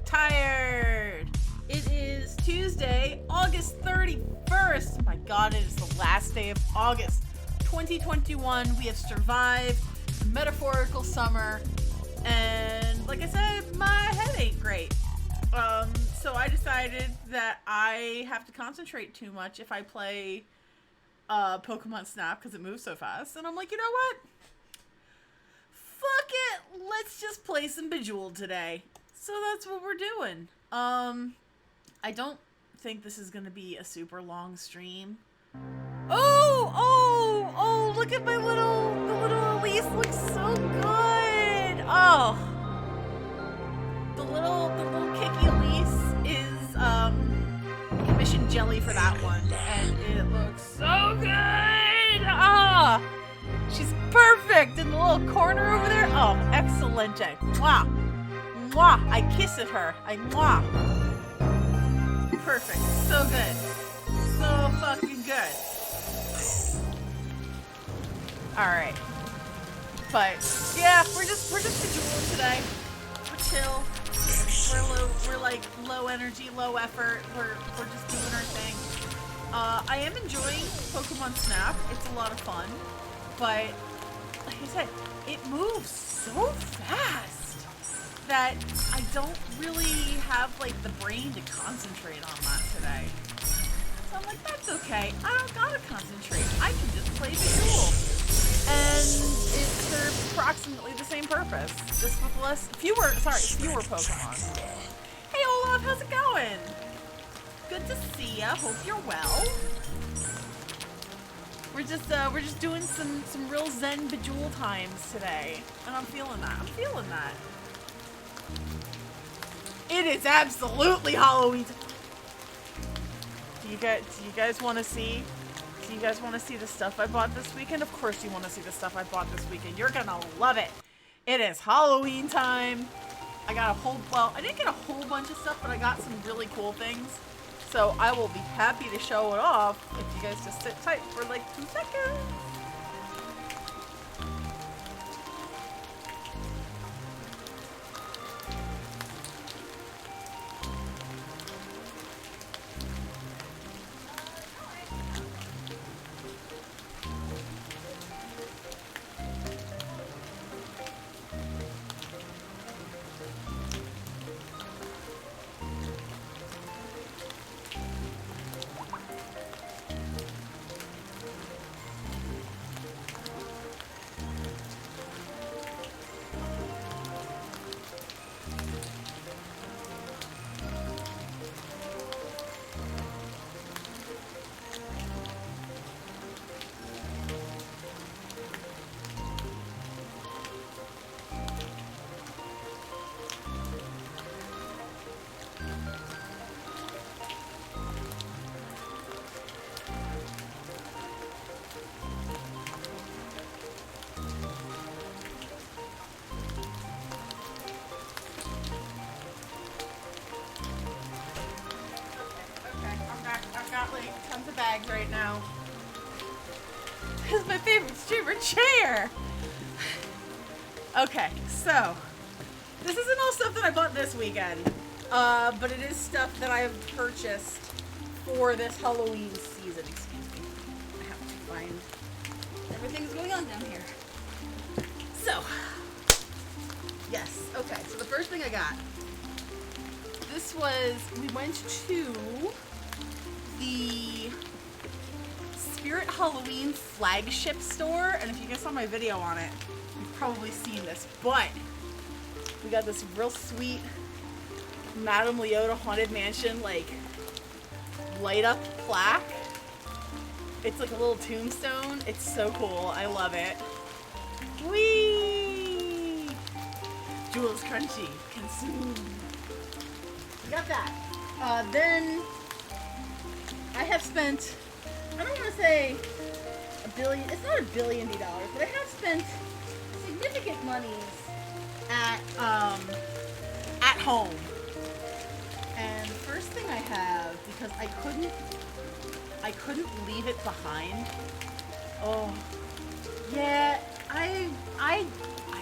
tired. It is Tuesday, August 31st. My God, it is the last day of August 2021. We have survived the metaphorical summer, and like I said, my head ain't great. So I decided that I have to concentrate too much if I play Pokemon Snap because it moves so fast. And I'm like, you know what? Fuck it. Let's just play some Bejeweled today. So that's what we're doing. I don't think this is gonna be a super long stream. Oh, look at the little Elise looks so good. Oh. The little Kiki Elise is commissioned jelly for that one, and it looks so good. Ah, she's perfect in the little corner over there. Oh, excelente. Mwah, mwah. I kiss at her. I mwah. Perfect. So good. So fucking good. All right. But yeah, we're just Bejeweled today. We're chill. We're like low energy, low effort. We're just doing our thing. I am enjoying Pokemon Snap. It's a lot of fun, but like I said, it moves so fast that I don't really have like the brain to concentrate on that today. So I'm like, that's okay. I don't gotta concentrate. I can just play Bejeweled. And it serves approximately the same purpose, just with fewer Pokemon. Hey Olaf, how's it going? Good to see ya. Hope you're well. We're just doing some real Zen Bejeweled times today, and I'm feeling that. It is absolutely Halloween. Do you guys want to see? Do you guys want to see the stuff I bought this weekend? Of course you want to see the stuff I bought this weekend. You're gonna love it. It is Halloween time. I didn't get a whole bunch of stuff, but I got some really cool things. So I will be happy to show it off if you guys just sit tight for like 2 seconds. Tons of bags right now. This is my favorite streamer chair. Okay, so this isn't all stuff that I bought this weekend, but it is stuff that I have purchased for this Halloween season. Excuse me. I have to find everything's going on down here. So, yes. Okay, so the first thing I got. We went to the Spirit Halloween flagship store, and if you guys saw my video on it, you've probably seen this, but we got this real sweet Madame Leota Haunted Mansion, like, light up plaque. It's like a little tombstone. It's so cool. I love it. Whee! Jewels Crunchy. Consume. We got that. Then I have spent, I don't want to say $1 billion, it's not $1 billion, but I have spent significant monies at home. And the first thing I have, because I couldn't leave it behind. Oh, yeah, I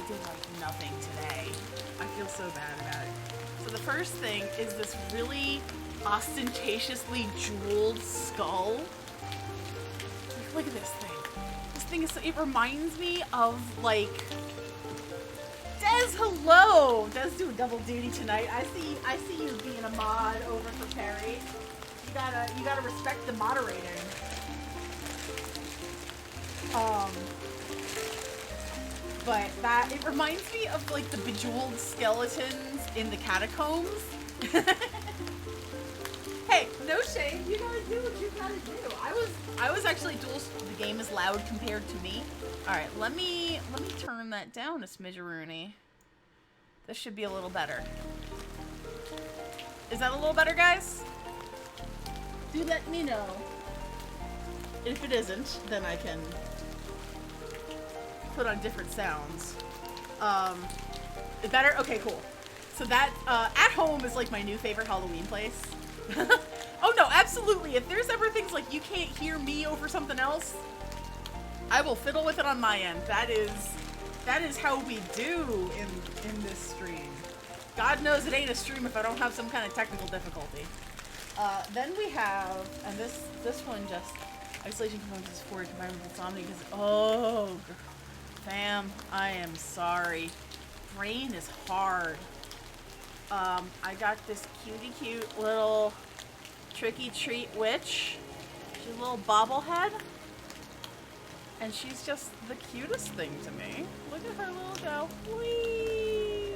did like nothing today. I feel so bad about it. So the first thing is this really ostentatiously jeweled skull. Look at this thing. This thing is so, it reminds me of like Des, hello! Des doing double duty tonight. I see you being a mod over for Perry. You gotta respect the moderating. But that, it reminds me of like the Bejeweled skeletons in the catacombs. Hey, no shame. You gotta do what you gotta do. I was actually the game is loud compared to me. Alright, let me turn that down a smidgeroony. This should be a little better. Is that a little better, guys? Do let me know. If it isn't, then I can put on different sounds. Better? Okay, cool. So that, At Home is like my new favorite Halloween place. Oh no, absolutely. If there's ever things like you can't hear me over something else, I will fiddle with it on my end. That is how we do in this stream. God knows it ain't a stream if I don't have some kind of technical difficulty. Then we have, and this one just, isolation components is for combined with insomnia because, oh, fam, I am sorry. Brain is hard. I got this cutie cute little tricky treat witch. She's a little bobblehead. And she's just the cutest thing to me. Look at her little go. Whee!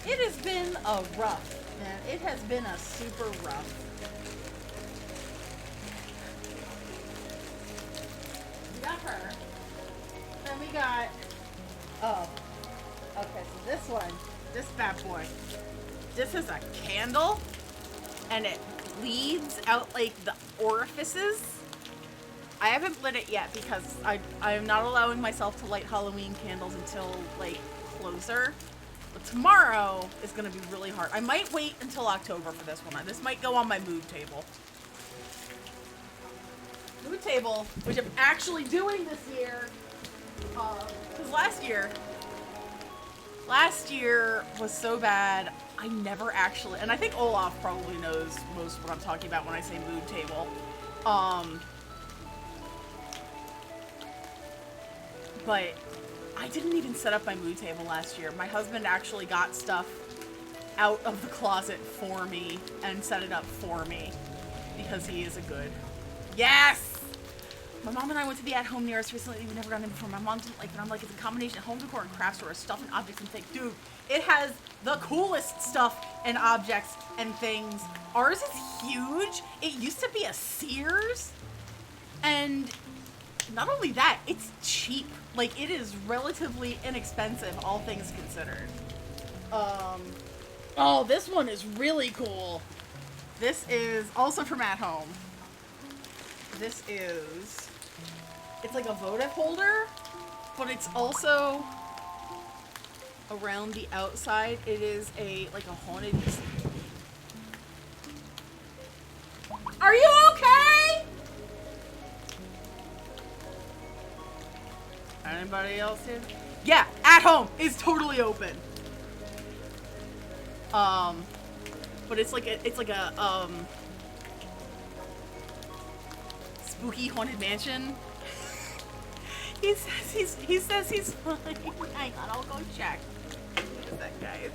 It has been a rough, man. It has been a super rough. We got her. Then we got, oh, okay, so this one, this bad boy, this is a candle, and it bleeds out, like, the orifices. I haven't lit it yet because I am not allowing myself to light Halloween candles until, like, closer. But tomorrow is going to be really hard. I might wait until October for this one. This might go on my mood table. Mood table, which I'm actually doing this year. Because last year was so bad, I never actually, and I think Olaf probably knows most of what I'm talking about when I say mood table. But I didn't even set up my mood table last year. My husband actually got stuff out of the closet for me and set it up for me because he is a good. Yes! My mom and I went to the At Home near us recently. We've never gone in before. My mom didn't like it. I'm like, it's a combination of home decor and craft store, stuff and objects and things. Dude, it has the coolest stuff and objects and things. Ours is huge. It used to be a Sears. And not only that, it's cheap. Like, it is relatively inexpensive, all things considered. Oh, this one is really cool. This is also from At Home. This is, it's like a votive holder, but it's also around the outside. It is like a haunted. Are you okay? Anybody else here? Yeah, At Home is totally open. But it's like a spooky haunted mansion. He says he's fine. Hang on, I'll go check. Who is that guy?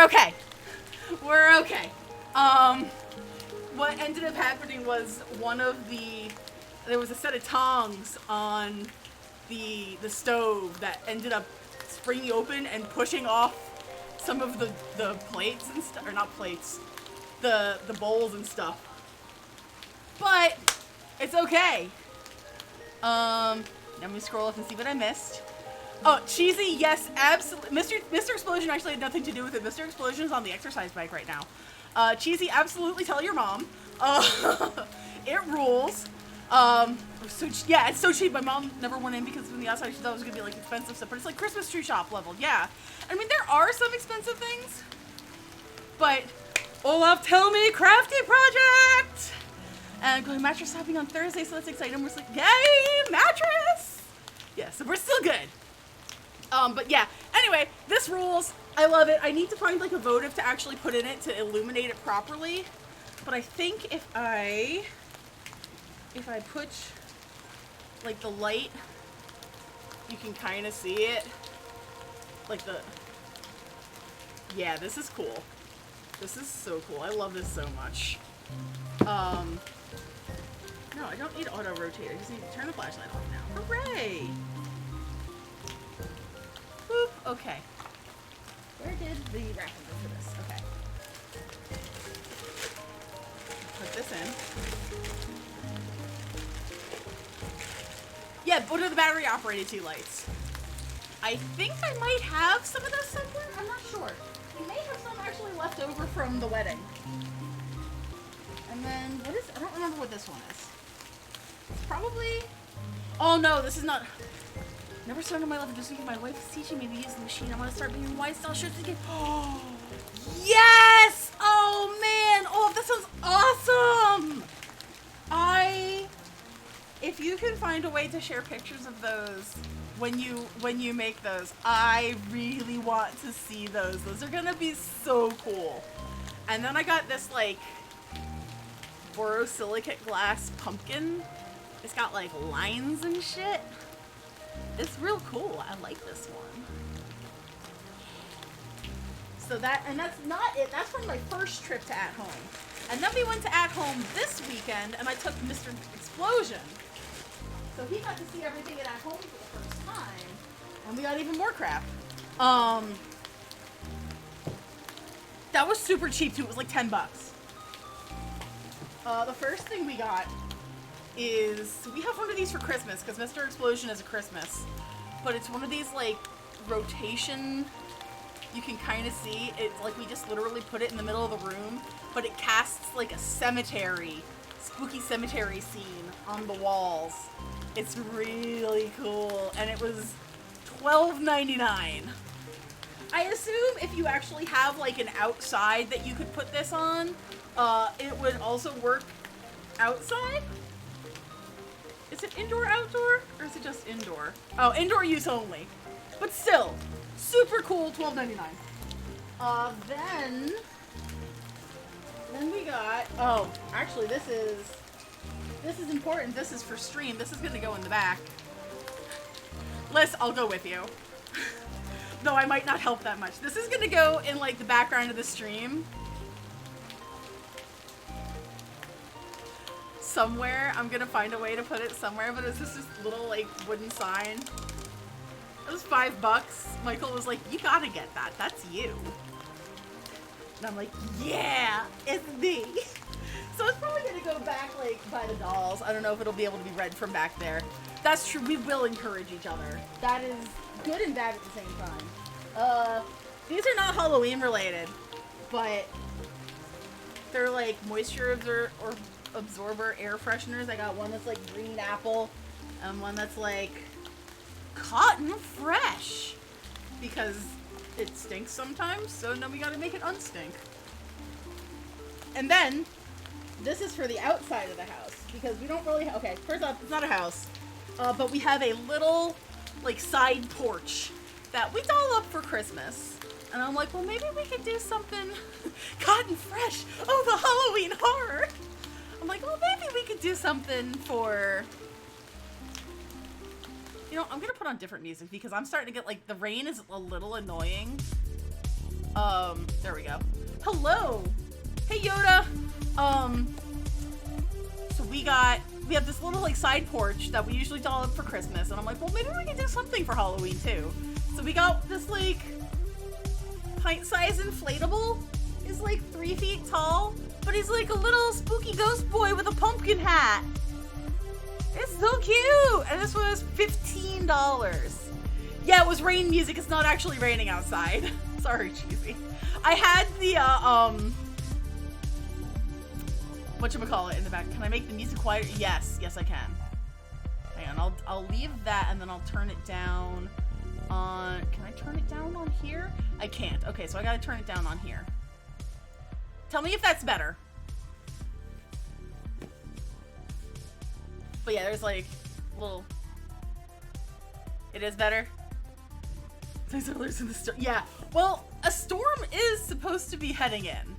okay. We're okay. What ended up happening was there was a set of tongs on the stove that ended up springing open and pushing off some of the plates and stuff, or not plates, the bowls and stuff. But it's okay. Let me scroll up and see what I missed. Oh, Cheesy, yes, absolutely. Mr. Explosion actually had nothing to do with it. Mr. Explosion is on the exercise bike right now. Cheesy, absolutely tell your mom. It rules. Yeah, it's so cheap. My mom never went in because from the outside she thought it was gonna be like expensive stuff, but it's like Christmas tree shop level. Yeah, I mean there are some expensive things, but Olaf, tell me, crafty project. And going mattress shopping on Thursday, so that's exciting. We're like, yay, mattress! Yeah, so we're still good. But yeah, anyway, this rules. I love it. I need to find like a votive to actually put in it to illuminate it properly. But I think if I put like the light, you can kind of see it. Like yeah, this is cool. This is so cool. I love this so much. No, I don't need auto rotate. I just need to turn the flashlight off now. Hooray! Boop. Okay. Where did the wrapping go for this? Okay. Put this in. Yeah, what are the battery operated tea lights? I think I might have some of those somewhere. I'm not sure. We may have some actually left over from the wedding. And then, I don't remember what this one is. It's probably, oh no, this is not, never started in my life just because my wife is teaching me to use the machine. I want to start making white style shirts again. Oh, yes! Oh man, oh, that sounds awesome! If you can find a way to share pictures of those when you make those, I really want to see those. Those are gonna be so cool. And then I got this like borosilicate glass pumpkin. It's got like lines and shit. It's real cool. I like this one. So that's not it. That's from my first trip to At Home. And then we went to At Home this weekend and I took Mr. Explosion. So he got to see everything at Home for the first time. And we got even more crap. That was super cheap too. It was like $10. The first thing we got is, we have one of these for Christmas because Mr. Explosion is a Christmas. But it's one of these like rotation, you can kind of see, it's like we just literally put it in the middle of the room, but it casts like a cemetery, spooky cemetery scene on the walls. It's really cool, and it was $12.99. I assume if you actually have like an outside that you could put this on, it would also work outside. Is it indoor, outdoor, or is it just indoor? Oh, indoor use only. But still, super cool, $12.99. Then we got, oh, actually this is important. This is for stream. This is gonna go in the back. Liz, I'll go with you. Though I might not help that much. This is gonna go in like the background of the stream. Somewhere, I'm gonna find a way to put it somewhere, but it's just this little like wooden sign. It was $5. Michael was like, you gotta get that, that's you. And I'm like, yeah, it's me. So it's probably gonna go back like by the dolls. I don't know if it'll be able to be read from back there. That's true, we will encourage each other. That is good and bad at the same time. These are not Halloween related, but they're like moisture absorber air fresheners. I got one that's like green apple and one that's like cotton fresh because it stinks sometimes, so now we gotta make it unstink. And then this is for the outside of the house because we don't really okay, first off, it's not a house, but we have a little like side porch that we doll up for Christmas. And I'm like, well, maybe we could do something cotton fresh. Oh, the Halloween horror. I'm like, well, maybe we could do something for, you know, I'm gonna put on different music because I'm starting to get like, the rain is a little annoying. There we go. Hello. Hey, Yoda. So we have this little like side porch that we usually doll up for Christmas, and I'm like, well, maybe we can do something for Halloween too. So we got this like pint-sized inflatable. He's like 3 feet tall, but he's like a little spooky ghost boy with a pumpkin hat. It's so cute, and this was $15. Yeah, it was rain music. It's not actually raining outside. Sorry, cheesy. I had the whatchamacallit in the back. Can I make the music quieter? Yes, I can. Hang on, I'll leave that and then I'll turn it down on, can I turn it down on here? I can't. Okay, so I gotta turn it down on here. Tell me if that's better. But yeah, there's like little, it is better. There's others in the storm. Yeah, well, a storm is supposed to be heading in.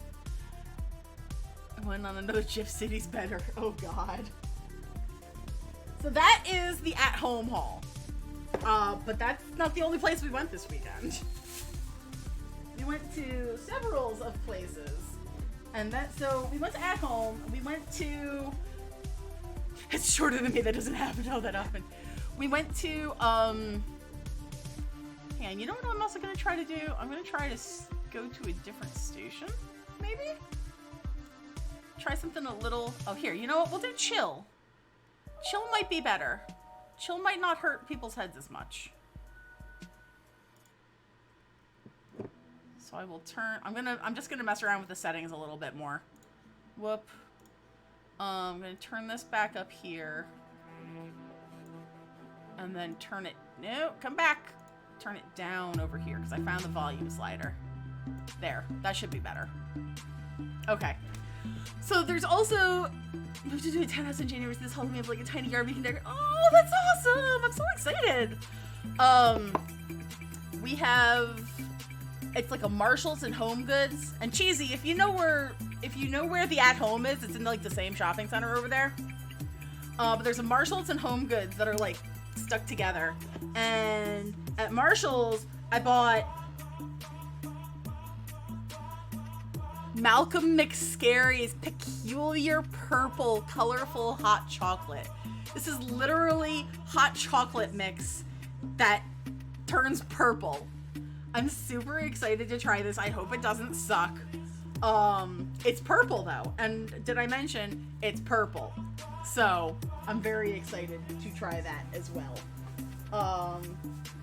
I went on another GIF City's better. Oh god. So that is the at-home haul. But that's not the only place we went this weekend. We went to several of places. And so we went to at home, we went to, it's shorter than me, that doesn't happen all that often. We went to, hang on, you know what I'm also gonna try to do? I'm gonna try to go to a different station, maybe? Try something a little, oh here, you know what, we'll do chill. Chill might be better. Chill might not hurt people's heads as much. So I will turn, I'm just gonna mess around with the settings a little bit more. Whoop. I'm gonna turn this back up here. And then turn it, no, come back. Turn it down over here because I found the volume slider. There, that should be better. Okay. So there's also, we have to do a 10 house in January this Halloween. We have like a tiny yard we can decorate. Oh, that's awesome! I'm so excited. We have, it's like a Marshalls and Home Goods. And Cheesy, if you know where the at home is, it's in like the same shopping center over there. But there's a Marshalls and Home Goods that are like stuck together. And at Marshalls, I bought Malcolm McScary's Peculiar Purple Colorful Hot Chocolate. This is literally hot chocolate mix that turns purple. I'm super excited to try this. I hope it doesn't suck. It's purple though, and did I mention it's purple? So I'm very excited to try that as well.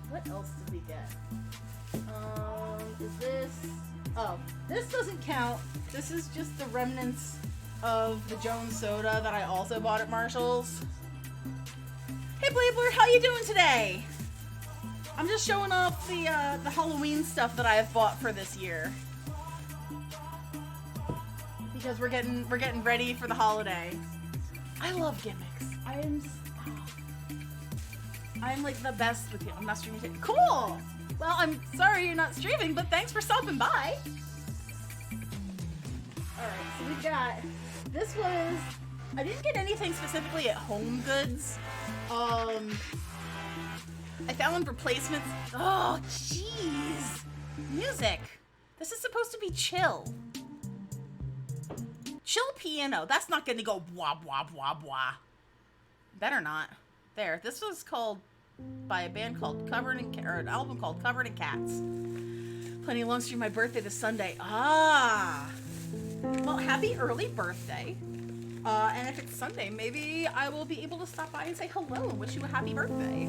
What else did we get? Is this? Oh, this doesn't count. This is just the remnants of the Jones soda that I also bought at Marshall's. Hey Blabler, how you doing today? I'm just showing off the Halloween stuff that I have bought for this year. Because we're getting ready for the holiday. I love gimmicks. I'm like the best with you. I'm not streaming today. Cool! Well, I'm sorry you're not streaming, but thanks for stopping by. Alright, so we got, this was, I didn't get anything specifically at Home Goods. I found replacements. Oh, jeez. Music. This is supposed to be chill. Chill piano. That's not gonna go wah, wah, wah, wah. Better not. There. This was called by a band called Covered in, or an album called Covered in Cats. Plenty of long stream. My birthday this Sunday. Ah. Well, happy early birthday. And if it's Sunday, maybe I will be able to stop by and say hello and wish you a happy birthday.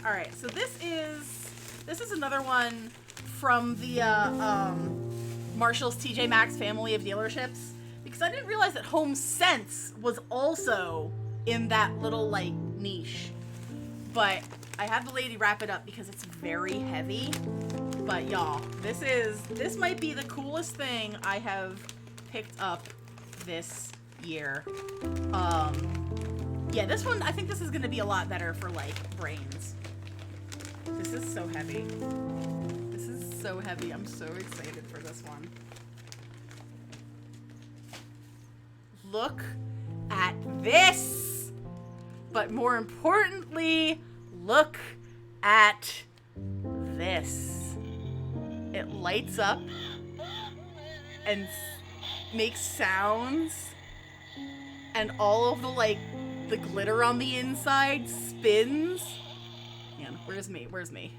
All right. So this is another one from the Marshall's TJ Maxx family of dealerships, because I didn't realize that Home Sense was also in that little like niche. But I had the lady wrap it up because it's very heavy. But y'all, this might be the coolest thing I have picked up this year. Yeah, this one, I think this is gonna be a lot better for like brains. This is so heavy. This is so heavy. I'm so excited for this one. Look at this! But more importantly, look at this. it lights up and makes sounds, and all of the, like, the glitter on the inside spins. Man, where's me?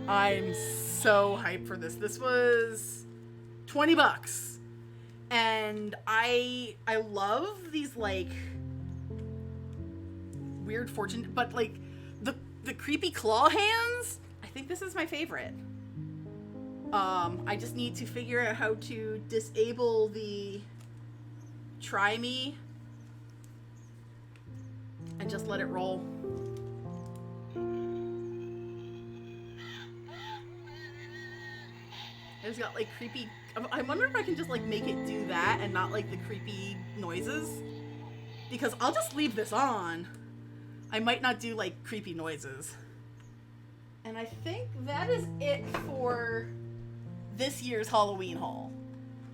I'm so hyped for this. This was $20. And I love these, like, weird fortune, but, like, the creepy claw hands, I think this is my favorite. I just need to figure out how to disable the try me and just let it roll. It's got, like, creepy... I wonder if I can just, like, make it do that and not, like, the creepy noises. Because I'll just leave this on. I might not do, like, creepy noises. And I think that is it for this year's Halloween haul.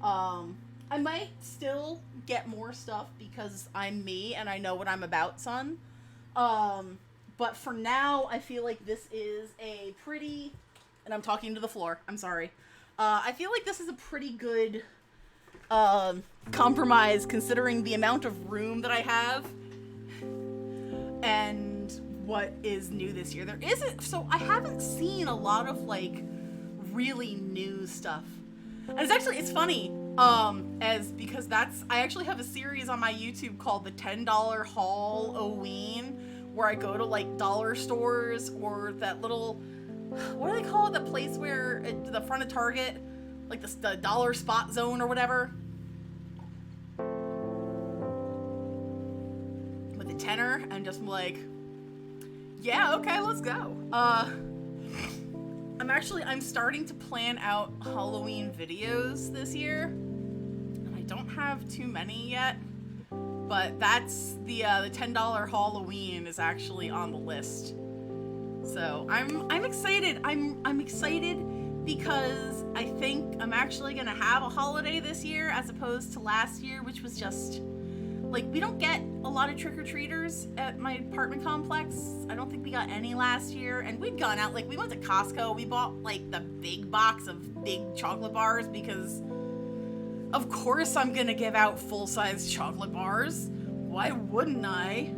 I might still get more stuff because I'm me and I know what I'm about, son. But for now, I feel like this is a pretty... And I'm talking to the floor. I'm sorry. I feel like this is a pretty good compromise considering the amount of room that I have and what is new this year. There isn't, so I haven't seen a lot of, like, really new stuff. And it's funny, because I actually have a series on my YouTube called the $10 Haul-O-Ween, where I go to, like, dollar stores or that little, what do they call it? The place where, at the front of Target, like the dollar spot zone or whatever. With a tenner, and just like, yeah, okay, let's go. I'm starting to plan out Halloween videos this year. And I don't have too many yet. But that's the $10 Halloween is actually on the list. So I'm excited. I'm excited because I think I'm actually gonna have a holiday this year as opposed to last year, which was just like, we don't get a lot of trick-or-treaters at my apartment complex. I don't think we got any last year, and we'd gone out, like, we went to Costco, we bought, like, the big box of big chocolate bars because of course I'm gonna give out full-size chocolate bars. Why wouldn't I?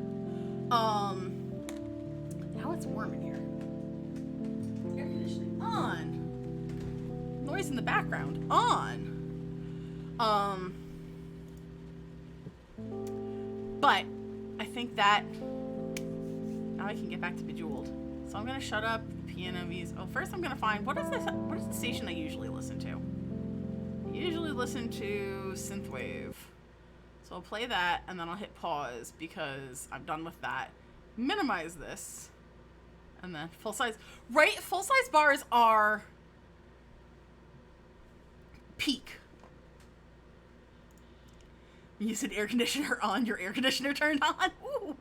Now it's warm in here. Air conditioning on. Noise in the background on. But I think that now I can get back to Bejeweled. So I'm gonna shut up the piano music. Oh, first I'm gonna find what is the station I usually listen to? I usually listen to synthwave. So I'll play that and then I'll hit pause because I'm done with that. Minimize this. And then full size. Right, full size bars are peak. You said air conditioner on, your air conditioner turned on? Ooh.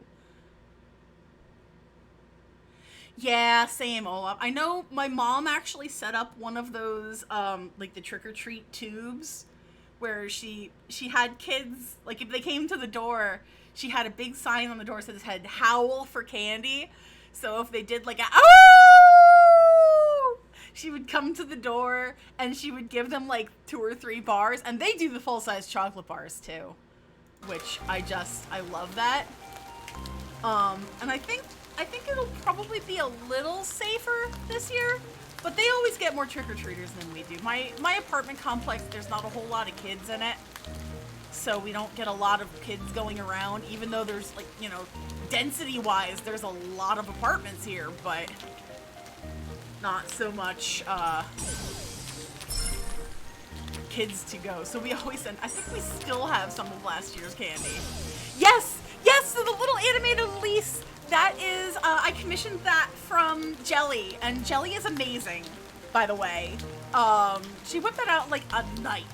Yeah, same, Olaf. I know my mom actually set up one of those, like the trick-or-treat tubes where she had kids, like if they came to the door, she had a big sign on the door that said howl for candy. So if they did like a oh, she would come to the door and she would give them like 2 or 3 bars, and they do the full-size chocolate bars too, which I love that. And I think it'll probably be a little safer this year, but they always get more trick-or-treaters than we do. My apartment complex, there's not a whole lot of kids in it, so we don't get a lot of kids going around, even though there's, like, you know, density-wise, there's a lot of apartments here, but not so much, kids to go. So we always send, I think we still have some of last year's candy. Yes! Yes! So the little animated Elise, that is, I commissioned that from Jelly, and Jelly is amazing, by the way. She whipped that out like a night.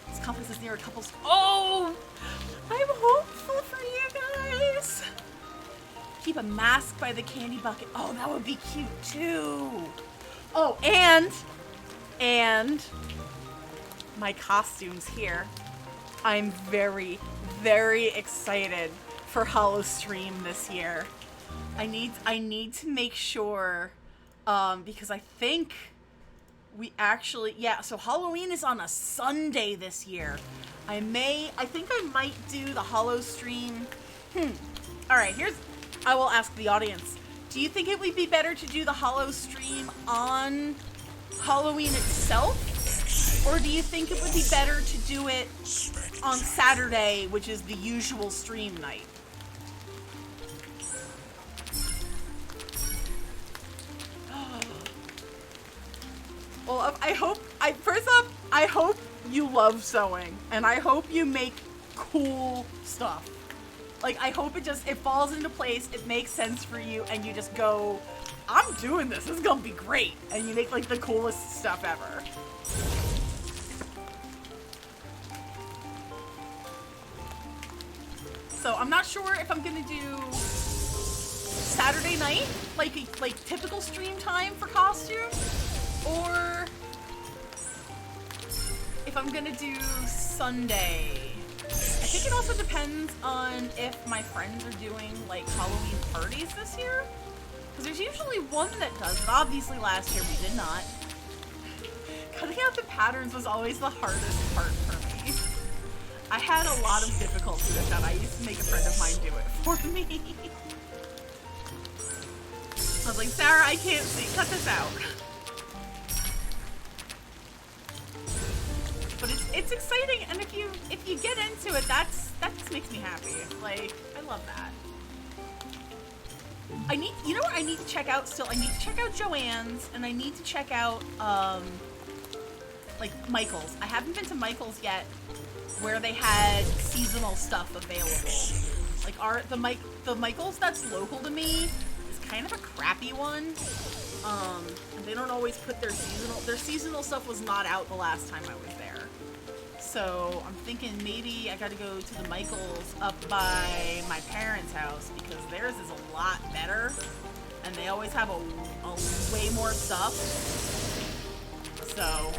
This complex is near a couple's. Oh! I'm hopeful for you guys. Keep a mask by the candy bucket. Oh, that would be cute too. Oh, and my costumes here. I'm very, very excited for Hollow Stream this year. I need to make sure Because I think we actually, yeah, so Halloween is on a Sunday this year. I think I might do the Hollow stream. Alright, I will ask the audience. Do you think it would be better to do the Hollow stream on Halloween itself? Or do you think it would be better to do it on Saturday, which is the usual stream night? Well, first off, I hope you love sewing, and I hope you make cool stuff. Like, I hope it falls into place, it makes sense for you, and you just go, I'm doing this is gonna be great, and you make, like, the coolest stuff ever. So, I'm not sure if I'm gonna do Saturday night, like typical stream time for costumes, or if I'm gonna do Sunday. I think it also depends on if my friends are doing, like, Halloween parties this year. Because there's usually one that does, but obviously last year we did not. Cutting out the patterns was always the hardest part for me. I had a lot of difficulty with that. I used to make a friend of mine do it for me. I was like, Sarah, I can't see. Cut this out. But it's exciting, and if you get into it, that just makes me happy. Like, I love that. You know what I need to check out still? I need to check out Joann's, and I need to check out like Michael's. I haven't been to Michael's yet, where they had seasonal stuff available. Like the Michael's that's local to me is kind of a crappy one. And they don't always put their seasonal stuff was not out the last time I was there. So I'm thinking maybe I gotta go to the Michael's up by my parents' house, because theirs is a lot better, and they always have a way more stuff. So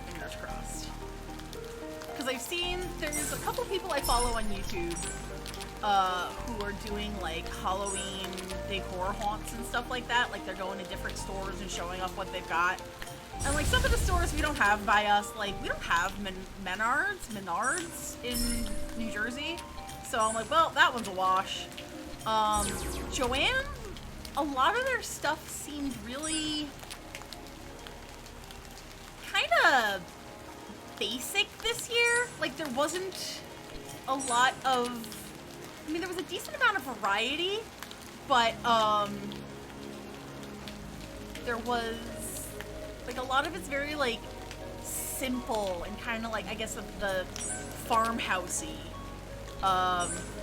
fingers crossed. Because I've seen there's a couple people I follow on YouTube who are doing, like, Halloween decor haunts and stuff like that. Like, they're going to different stores and showing off what they've got. And, like, some of the stores we don't have by us, like, we don't have Menards in New Jersey. So I'm like, well, that one's a wash. Joann, a lot of their stuff seemed really kind of basic this year. Like, there wasn't a lot of... I mean, there was a decent amount of variety, but, there was, like, a lot of it's very, like, simple and kind of, like, I guess, the farmhousey,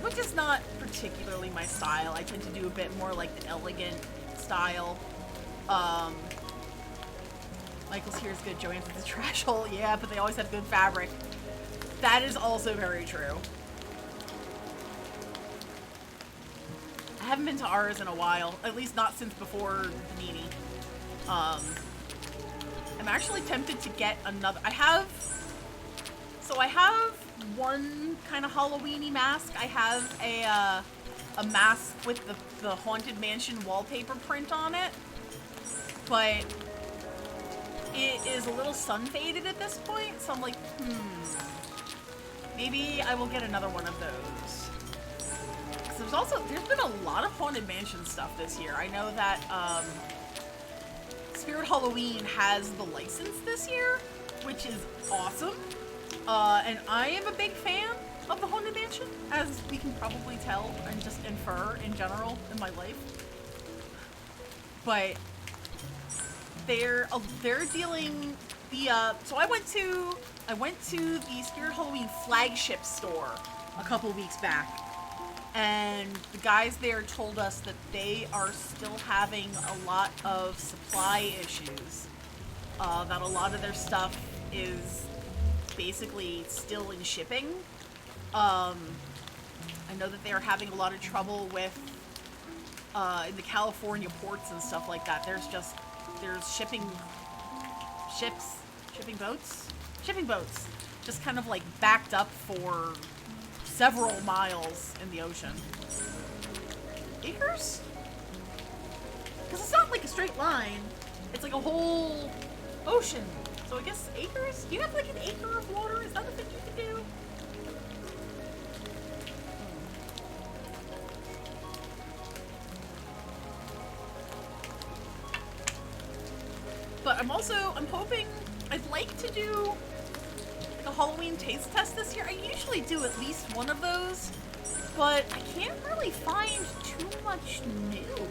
which is not particularly my style. I tend to do a bit more, like, the elegant style. Michael's here is good. Joann's is a trash hole. Yeah, but they always have good fabric. That is also very true. I haven't been to ours in a while, at least not since before the Panini. I'm actually tempted to get another. I have one kind of Halloween-y mask. I have a mask with the Haunted Mansion wallpaper print on it, but it is a little sun-faded at this point, so I'm like, maybe I will get another one of those. There's been a lot of Haunted Mansion stuff this year. I know that Spirit Halloween has the license this year, which is awesome. And I am a big fan of the Haunted Mansion, as we can probably tell and just infer in general in my life. But they're dealing the so I went to the Spirit Halloween flagship store a couple weeks back. And the guys there told us that they are still having a lot of supply issues. That a lot of their stuff is basically still in shipping. I know that they are having a lot of trouble with in the California ports and stuff like that. There's shipping boats just kind of, like, backed up for several miles in the ocean. Acres? Because it's not like a straight line. It's like a whole ocean. So I guess acres? You have like an acre of water? Is that a thing you can do? But I'm hoping, I'd like to do like a Halloween taste test this year. I usually do at least one of those, but I can't really find too much new.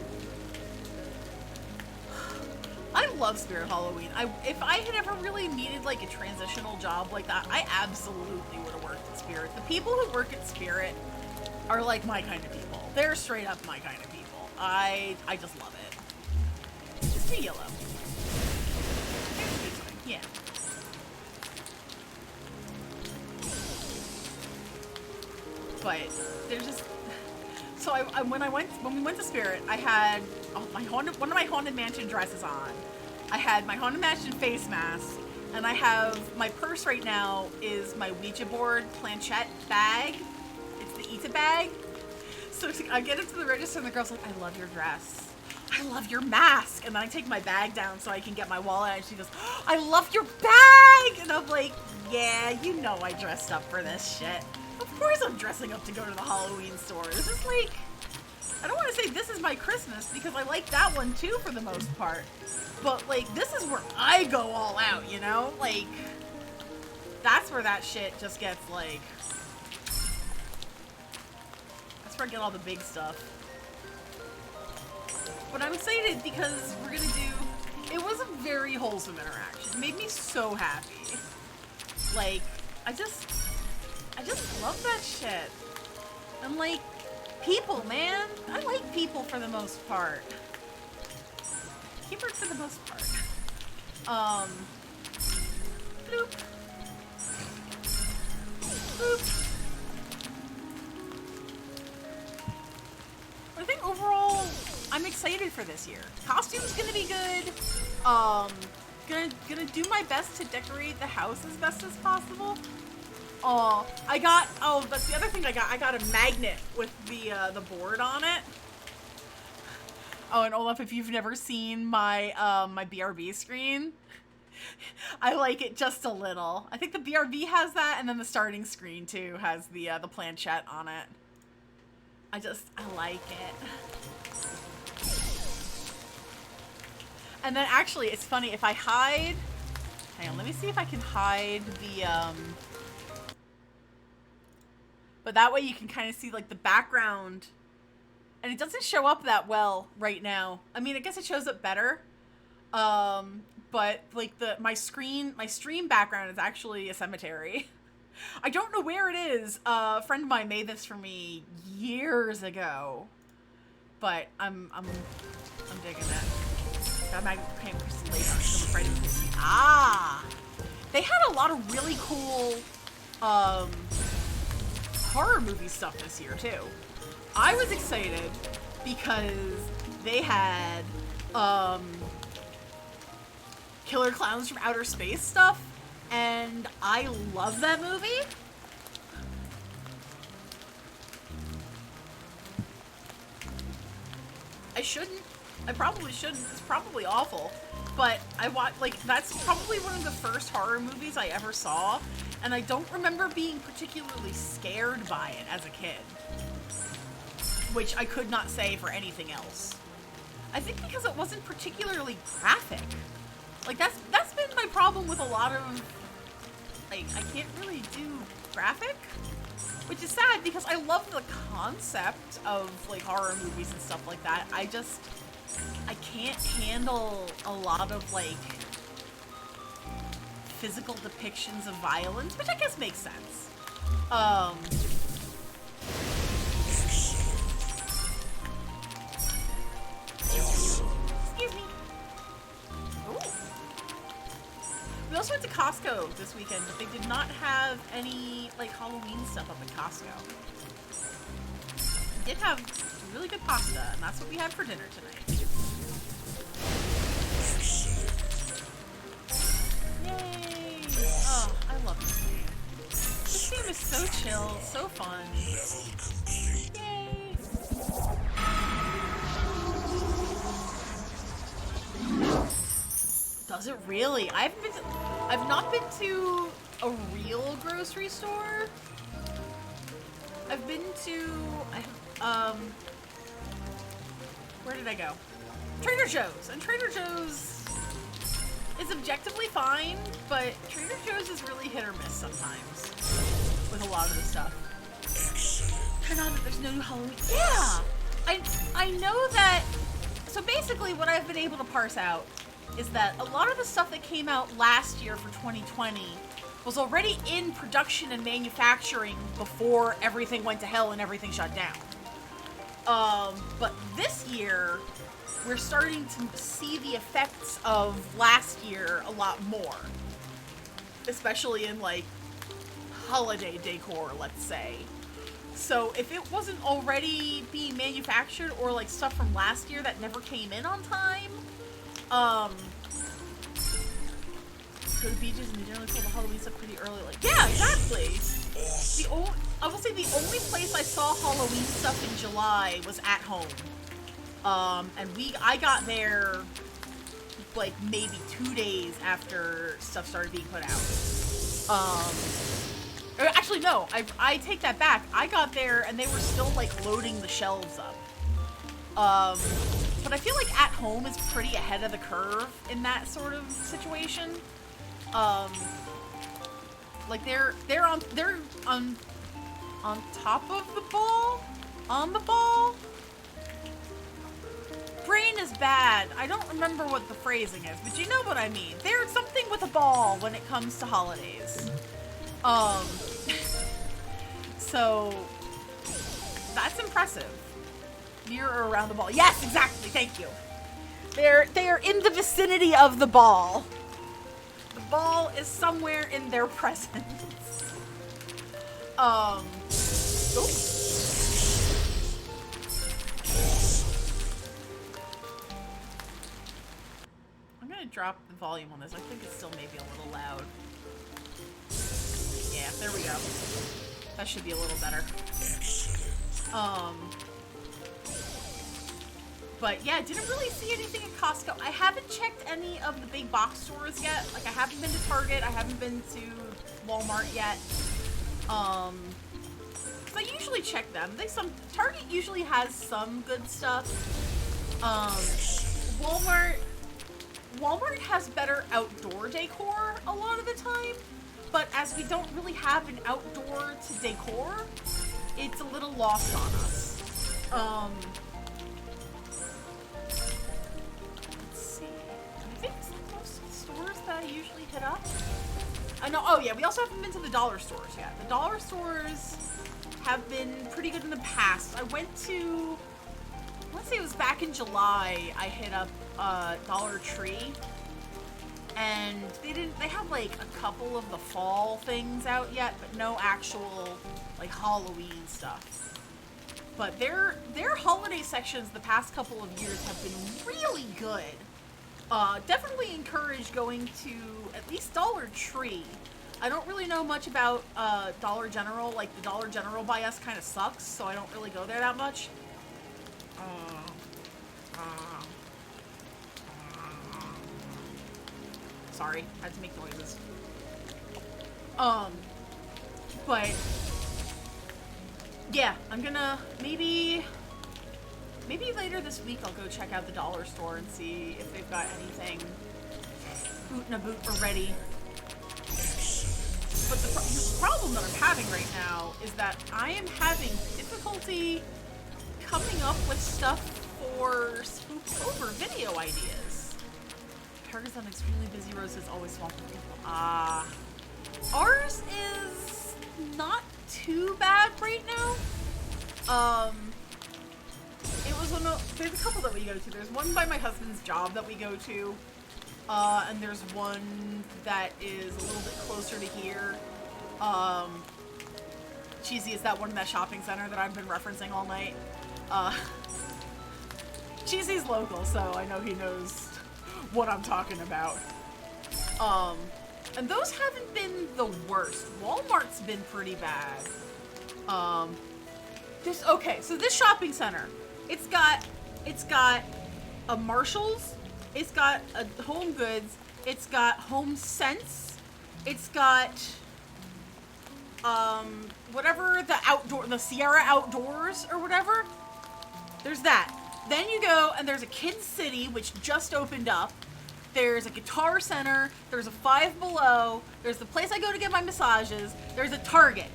I love Spirit Halloween. If I had ever really needed like a transitional job like that, I absolutely would have worked at Spirit. The people who work at Spirit are like my kind of people. They're straight up my kind of people. I just love it. Just be yellow. Yeah. But there's just so when we went to Spirit, I had one of my Haunted Mansion dresses on. I had my Haunted Mansion face mask, and I have my purse right now is my Ouija board planchette bag. It's the Ita bag. So I get into the register, and the girl's like, "I love your dress. I love your mask." And then I take my bag down so I can get my wallet, and she goes, "Oh, I love your bag!" And I'm like, "Yeah, you know I dressed up for this shit. Of course I'm dressing up to go to the Halloween store. This is like, I don't want to say this is my Christmas, because I like that one too for the most part. But like, this is where I go all out, you know? Like, that's where that shit just gets like, that's where I get all the big stuff. But I'm excited because we're gonna do, it was a very wholesome interaction. It made me so happy. Like, I just love that shit. And like, people, man. I like people for the most part. Keyword for the most part. Bloop. Boop. But I think overall, I'm excited for this year. Costume's gonna be good. Gonna do my best to decorate the house as best as possible. That's the other thing I got. I got a magnet with the board on it. Oh, and Olaf, if you've never seen my my BRB screen, I like it just a little. I think the BRB has that, and then the starting screen too has the planchette on it. I like it. And then actually, it's funny if I hide. Hang on, let me see if I can hide the But that way you can kind of see like the background, and it doesn't show up that well right now. I mean, I guess it shows up better. But like my stream background is actually a cemetery. I don't know where it is. A friend of mine made this for me years ago, but I'm digging it. That magnet came for later. I'm afraid of it. Ah, they had a lot of really cool horror movie stuff this year too. I was excited because they had Killer Clowns from Outer Space stuff, and I love that movie. I probably shouldn't. It's probably awful. But that's probably one of the first horror movies I ever saw, and I don't remember being particularly scared by it as a kid. Which I could not say for anything else. I think because it wasn't particularly graphic. Like, that's been my problem with a lot of, like, I can't really do graphic. Which is sad because I love the concept of, like, horror movies and stuff like that. I can't handle a lot of, like, physical depictions of violence, which I guess makes sense. Excuse me. Ooh. We also went to Costco this weekend, but they did not have any, like, Halloween stuff up at Costco. They did have really good pasta, and that's what we had for dinner tonight. Yay! Oh, I love this game. This game is so chill, so fun. Yay! Does it really? I've not been to a real grocery store. I've been to, where did I go? Trader Joe's, and Trader Joe's is objectively fine, but Trader Joe's is really hit or miss sometimes with a lot of the stuff. Turn on that there's no new Halloween. Yeah! I know that, so basically what I've been able to parse out is that a lot of the stuff that came out last year for 2020 was already in production and manufacturing before everything went to hell and everything shut down. But this year, we're starting to see the effects of last year a lot more. Especially in, like, holiday decor, let's say. So if it wasn't already being manufactured, or like stuff from last year that never came in on time, go to beaches and they generally sell the Halloween stuff pretty early. Like, yeah, exactly. I will say the only place I saw Halloween stuff in July was at home. And I got there like maybe 2 days after stuff started being put out. Or actually, no, I take that back. I got there and they were still like loading the shelves up. But I feel like at home is pretty ahead of the curve in that sort of situation. Like they're on top of the ball, on the ball. Brain is bad. I don't remember what the phrasing is, but you know what I mean. There's something with a ball when it comes to holidays. So that's impressive. Near or around the ball. Yes, exactly. Thank you. They are in the vicinity of the ball. The ball is somewhere in their presence. Oh. I'm gonna drop the volume on this. I think it's still maybe a little loud. Yeah, there we go. That should be a little better. But yeah, didn't really see anything at Costco. I haven't checked any of the big box stores yet. Like, I haven't been to Target. I haven't been to Walmart yet. I usually check them. Target usually has some good stuff. Walmart has better outdoor decor a lot of the time. But as we don't really have an outdoor to decor, it's a little lost on us. Let's see. I think it's most of the stores that I usually hit up. I know. Oh yeah, we also haven't been to the dollar stores yet. The dollar stores have been pretty good in the past. I went to, let's say it was back in July, I hit up Dollar Tree. And they have like a couple of the fall things out yet, but no actual like Halloween stuff. But their holiday sections the past couple of years have been really good. Definitely encourage going to at least Dollar Tree. I don't really know much about Dollar General. Like, the Dollar General by us kind of sucks, so I don't really go there that much. Sorry, I had to make noises. But yeah, I'm gonna maybe later this week I'll go check out the dollar store and see if they've got anything boot in a boot or ready. But the problem that I'm having right now is that I am having difficulty coming up with stuff for Spooktober video ideas. Target's on extremely busy roads, is always swamped with people. Ours is not too bad right now. It was there's a couple that we go to. There's one by my husband's job that we go to. And there's one that is a little bit closer to here. Cheesy is that one in that shopping center that I've been referencing all night. Cheesy's local, so I know he knows what I'm talking about. And those haven't been the worst. Walmart's been pretty bad. Okay, so this shopping center, it's got a Marshall's, it's got a Home Goods, it's got Home Sense, it's got whatever the Sierra Outdoors or whatever. There's that. Then you go and there's a Kids City which just opened up. There's a Guitar Center, there's a Five Below, there's the place I go to get my massages, there's a Target.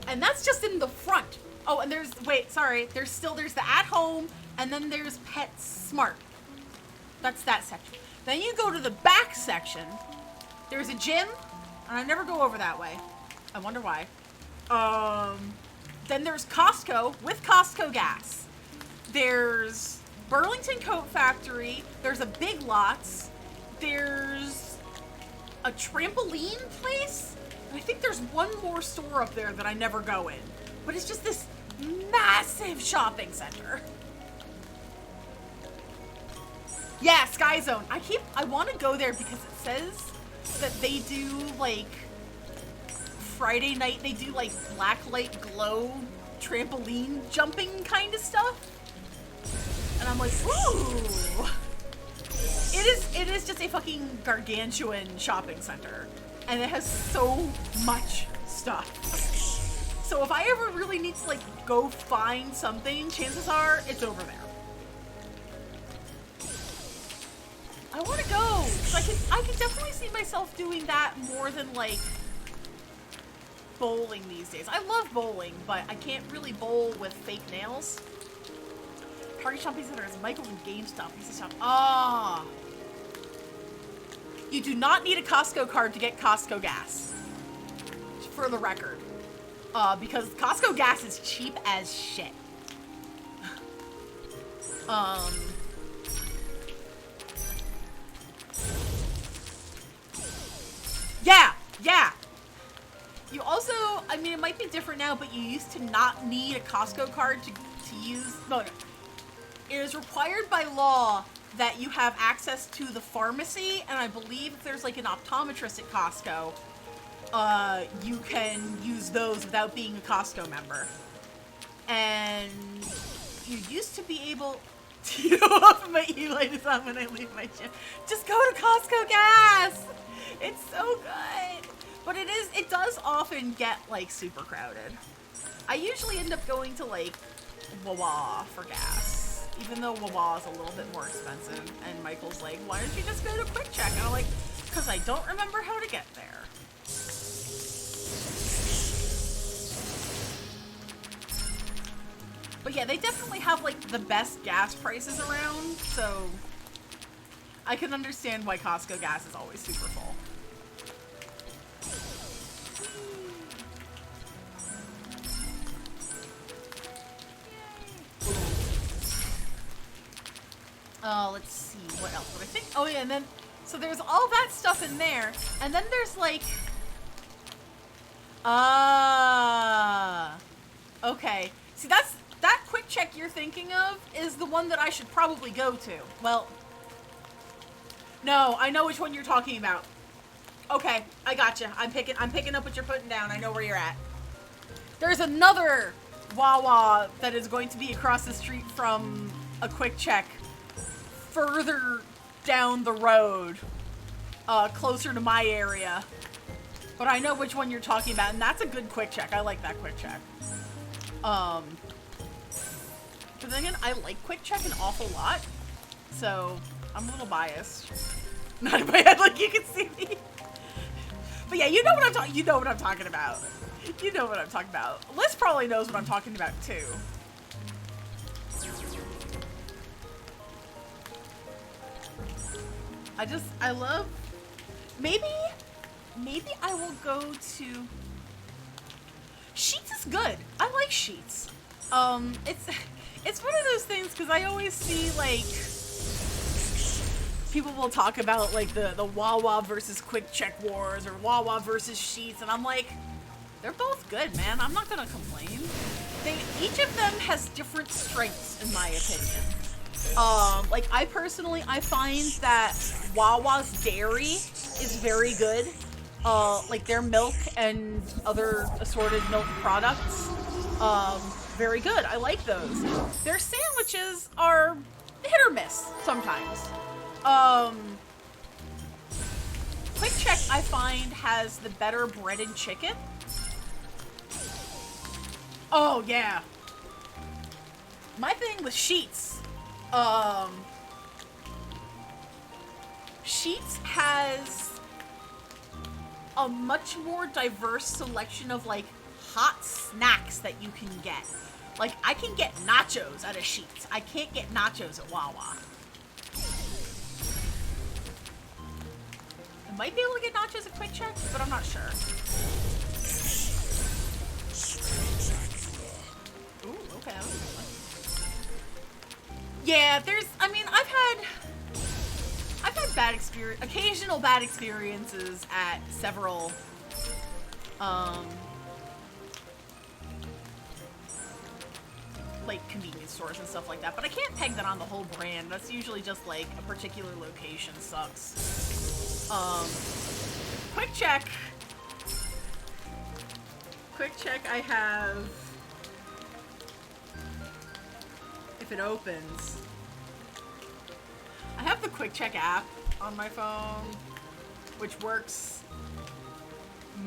And that's just in the front. Oh, and there's the At Home, and then there's PetSmart. That's that section. Then you go to the back section. There's a gym, and I never go over that way. I wonder why. Then there's Costco with Costco gas. There's Burlington Coat Factory. There's a Big Lots. There's a trampoline place. And I think there's one more store up there that I never go in. But it's just this massive shopping center. Yeah, Sky Zone. I want to go there because it says that they do, like, Friday night, they do, like, black light glow trampoline jumping kind of stuff. And I'm like, ooh. It is just a fucking gargantuan shopping center. And it has so much stuff. So if I ever really need to, like, go find something, chances are it's over there. I want to go. So I can definitely see myself doing that more than, like, bowling these days. I love bowling, but I can't really bowl with fake nails. Target shopping centers, Michael's and GameStop. Ah. You do not need a Costco card to get Costco gas. For the record. Because Costco gas is cheap as shit. Yeah. You also, I mean, it might be different now, but you used to not need a Costco card to use. No. It is required by law that you have access to the pharmacy, and I believe if there's like an optometrist at Costco, you can use those without being a Costco member. And you used to be able to get off my e-light is on when I leave my gym. Just go to Costco gas! It's so good! But it does often get, like, super crowded. I usually end up going to, like, Wawa for gas. Even though Wawa is a little bit more expensive. And Michael's like, why don't you just go to Quick Check? And I'm like, because I don't remember how to get there. But yeah, they definitely have, like, the best gas prices around. So I can understand why Costco gas is always super full. Let's see, what else would I think? Oh yeah, and then, so there's all that stuff in there, and then there's like, okay. See, that Quick Check you're thinking of is the one that I should probably go to. Well, no, I know which one you're talking about. Okay, I gotcha. I'm picking up what you're putting down. I know where you're at. There's another Wawa that is going to be across the street from a Quick Check further down the road, closer to my area. But I know which one you're talking about, and that's a good Quick Check. I like that Quick Check. But then again, I like Quick Check an awful lot, so I'm a little biased. Not in my head, like you can see me. But yeah, you know what I'm talking. You know what I'm talking about. You know what I'm talking about. Liz probably knows what I'm talking about too. I love, maybe I will go to, Sheets is good. I like Sheets. It's one of those things, because I always see, like, people will talk about, like, the Wawa versus Quick Check wars, or Wawa versus Sheets, and I'm like, they're both good, man. I'm not gonna complain. Each of them has different strengths, in my opinion. Like, I find that Wawa's dairy is very good. Like their milk and other assorted milk products, very good. I like those. Their sandwiches are hit or miss sometimes. Quick Check, I find, has the better breaded chicken. Oh, yeah. My thing with Sheetz, Sheetz has a much more diverse selection of, like, hot snacks that you can get. Like, I can get nachos at a Sheetz. I can't get nachos at Wawa. I might be able to get nachos at Quick Check, but I'm not sure. Ooh, okay. Yeah, I mean, I've had occasional bad experiences at several, like, convenience stores and stuff like that, but I can't peg that on the whole brand. That's usually just, like, a particular location sucks. Quick Check, I have, if it opens, I have the Quick Check app on my phone, which works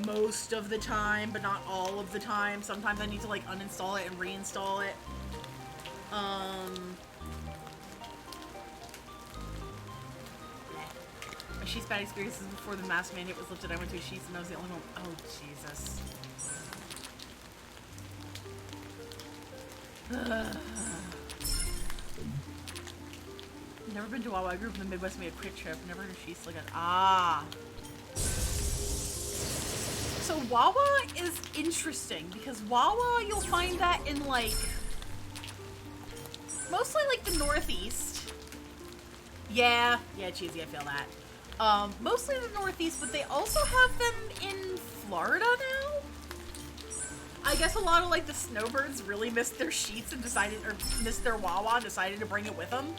most of the time, but not all of the time. Sometimes I need to, like, uninstall it and reinstall it. My Sheetz bad experiences before the mask mandate was lifted. I went to a Sheetz and I was the only one. Oh, Jesus. Never been to Wawa. I grew up in the Midwest. We had Quick Trip. Never heard of Sheetz like that. Ah. So Wawa is interesting because Wawa, you'll find that in, like, mostly, like, the Northeast. Yeah, cheesy, I feel that. Mostly the Northeast, but they also have them in Florida now. I guess a lot of, like, the snowbirds really missed their Sheetz and missed their Wawa and decided to bring it with them.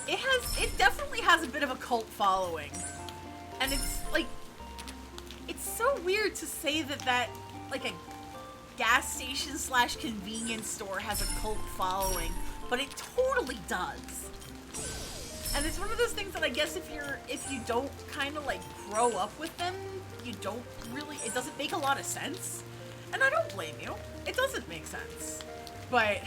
It definitely has a bit of a cult following. And it's, like, it's so weird to say that, like, a gas station / convenience store has a cult following, but it totally does. And it's one of those things that I guess if you don't kind of, like, grow up with them, it doesn't make a lot of sense. And I don't blame you. It doesn't make sense. But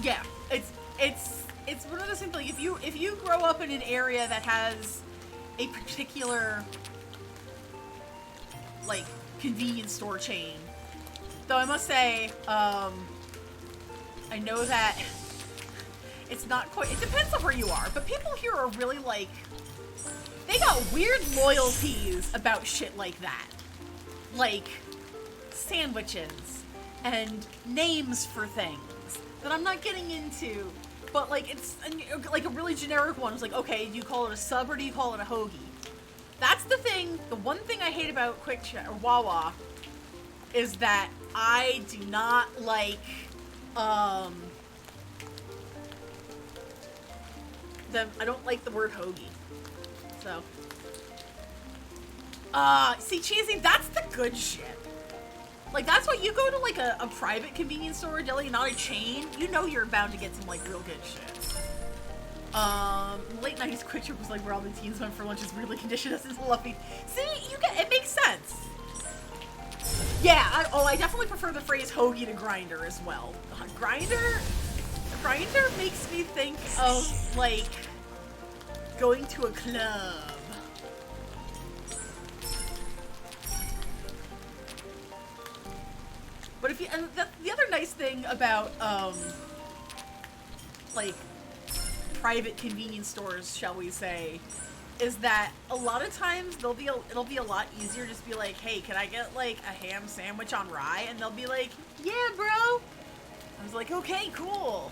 yeah, it's one of those things, like, if you grow up in an area that has a particular, like, convenience store chain, though I must say, I know that it's not quite, it depends on where you are, but people here are really, like, they got weird loyalties about shit like that. Like, sandwiches and names for things that I'm not getting into, but, like, it's, like, a really generic one. It's like, okay, do you call it a sub or do you call it a hoagie? That's the thing, the one thing I hate about Quick Check, or Wawa, is that I do not like, I don't like the word hoagie. So, see, cheesy, that's the good shit. Like, that's why you go to, like, a private convenience store or deli, not a chain, you know you're bound to get some, like, real good shit. Late 90s Quick Trip was, like, where all the teens went for lunch is weirdly conditioned as fluffy. See, it makes sense. Yeah, I definitely prefer the phrase hoagie to grinder as well. Grinder makes me think of, like, going to a club. But if you, and the other nice thing about, like, private convenience stores, shall we say, is that a lot of times it'll be a lot easier just to be like, hey, can I get, like, a ham sandwich on rye? And they'll be like, yeah, bro. I was like, okay, cool.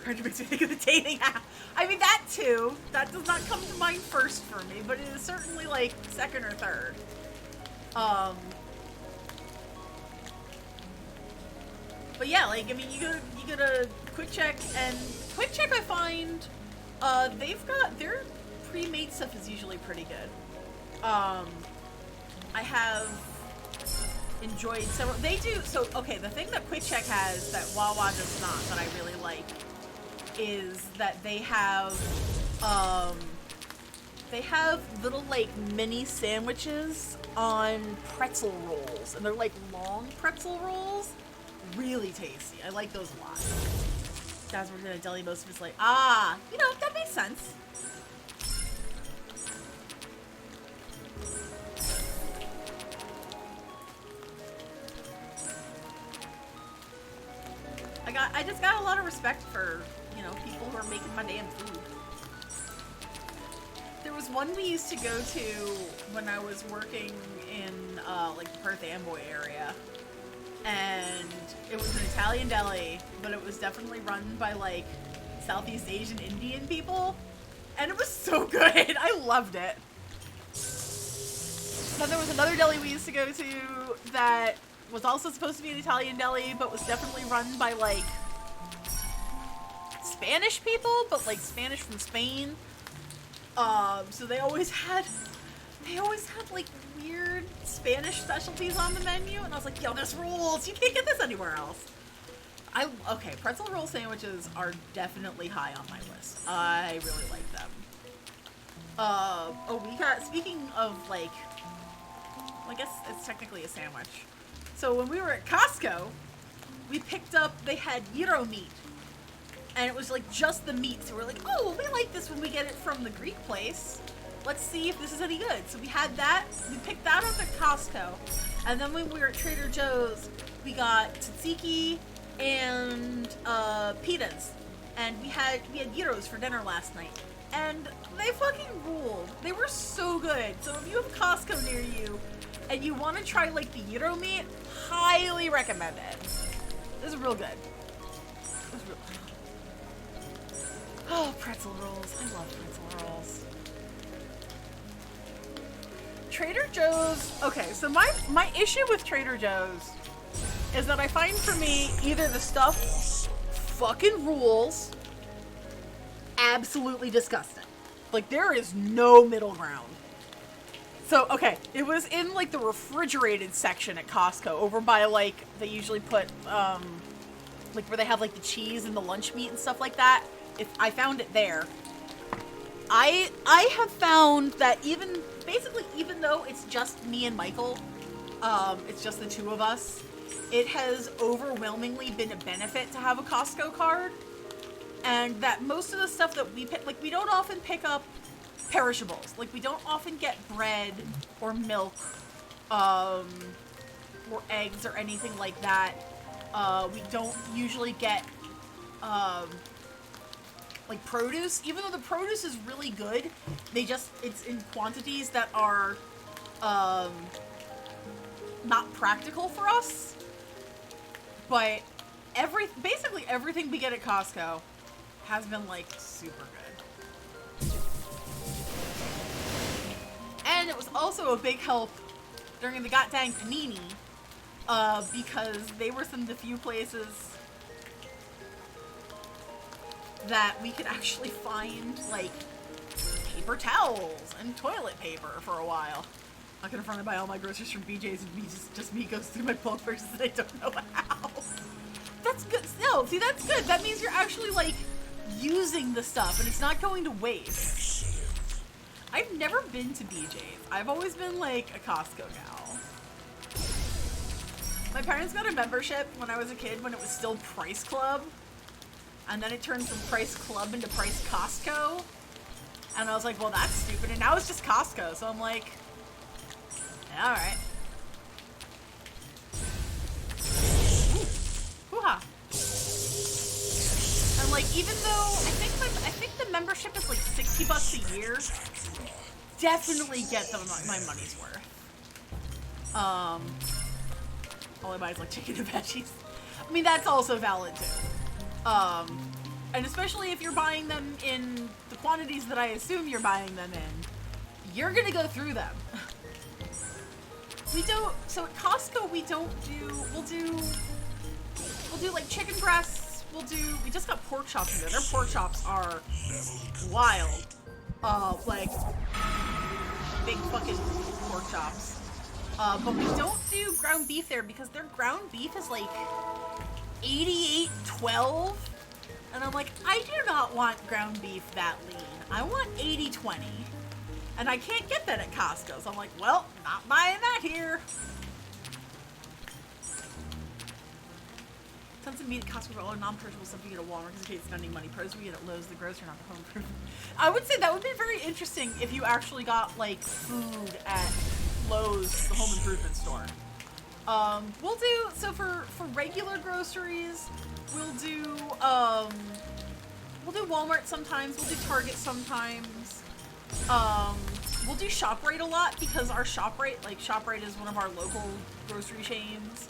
Grinder makes me think of the dating app. I mean, that too. That does not come to mind first for me, but it is certainly, like, second or third. But yeah, like, I mean, you go to Quick Check, and Quick Check, I find, They've got their pre-made stuff is usually pretty good. I have enjoyed several. They do so. Okay, the thing that Quick Check has that Wawa does not, that I really like, is that they have little like mini sandwiches on pretzel rolls, and they're like long pretzel rolls. Really tasty. I like those a lot. Guys working at a deli, most of it's like, that makes sense. I just got a lot of respect for, people who are making my damn food. There was one we used to go to when I was working in, like, the Perth Amboy area. And it was an Italian deli, but it was definitely run by, like, Southeast Asian Indian people. And it was so good. I loved it. Then there was another deli we used to go to that was also supposed to be an Italian deli, but was definitely run by, like, Spanish people, but, like, Spanish from Spain. So they always had, like, weird Spanish specialties on the menu, and I was like, yo, this rules! You can't get this anywhere else! Okay, pretzel roll sandwiches are definitely high on my list. I really like them. Speaking of, like, I guess it's technically a sandwich. So when we were at Costco, we picked up, they had gyro meat. And it was like just the meat. So we're like, oh, we like this when we get it from the Greek place. Let's see if this is any good. So we had that. We picked that up at Costco. And then when we were at Trader Joe's, we got tzatziki and pitas. And we had gyros for dinner last night. And they fucking ruled. They were so good. So if you have Costco near you and you want to try like the gyro meat, highly recommend it. This is real good. Oh, pretzel rolls. I love pretzel rolls. Trader Joe's. Okay, so my issue with Trader Joe's is that I find for me either the stuff fucking rules, absolutely disgusting. Like, there is no middle ground. So, okay, it was in, like, the refrigerated section at Costco, over by, like, they usually put, like, where they have, like, the cheese and the lunch meat and stuff like that. I found it there. I have found that even though it's just me and Michael, it's just the two of us, it has overwhelmingly been a benefit to have a Costco card. And that most of the stuff that we pick, like, we don't often pick up perishables. Like, we don't often get bread or milk, or eggs or anything like that. We don't usually get, like, produce. Even though the produce is really good, it's in quantities that are, not practical for us. But basically everything we get at Costco has been, like, super good. And it was also a big help during the goddamn panini, because they were some of the few places that we could actually find, like, paper towels and toilet paper for a while. I'm confronted by all my groceries from BJ's, and just me goes through my bulk purchases and I don't know how. That's good. No, see, that's good. That means you're actually, like, using the stuff, and it's not going to waste. I've never been to BJ's. I've always been, like, a Costco gal. My parents got a membership when I was a kid when it was still Price Club. And then it turned from Price Club into Price Costco. And I was like, well, that's stupid. And now it's just Costco. So I'm like, yeah, all right. Hoo-ha. And, like, even though I think the membership is like $60 a year, definitely get my money's worth. All I buy is, like, chicken and veggies. I mean, that's also valid too. And especially if you're buying them in the quantities that I assume you're buying them in, you're gonna go through them. So at Costco we'll do like chicken breasts, we just got pork chops in there. Their pork chops are wild. Like, big fucking pork chops. But we don't do ground beef there because their ground beef is like 88-12. And I'm like, I do not want ground beef that lean. I want 80-20. And I can't get that at Costco. So I'm like, well, not buying that here. Tons of meat at Costco for all non-perishable stuff you get at Walmart because you hate spending money. Pros we get at Lowe's, the grocery, not the home improvement. I would say that would be very interesting if you actually got like food at Lowe's, the home improvement store. We'll do so for regular groceries. We'll do Walmart sometimes. We'll do Target sometimes. We'll do ShopRite a lot because our ShopRite is one of our local grocery chains,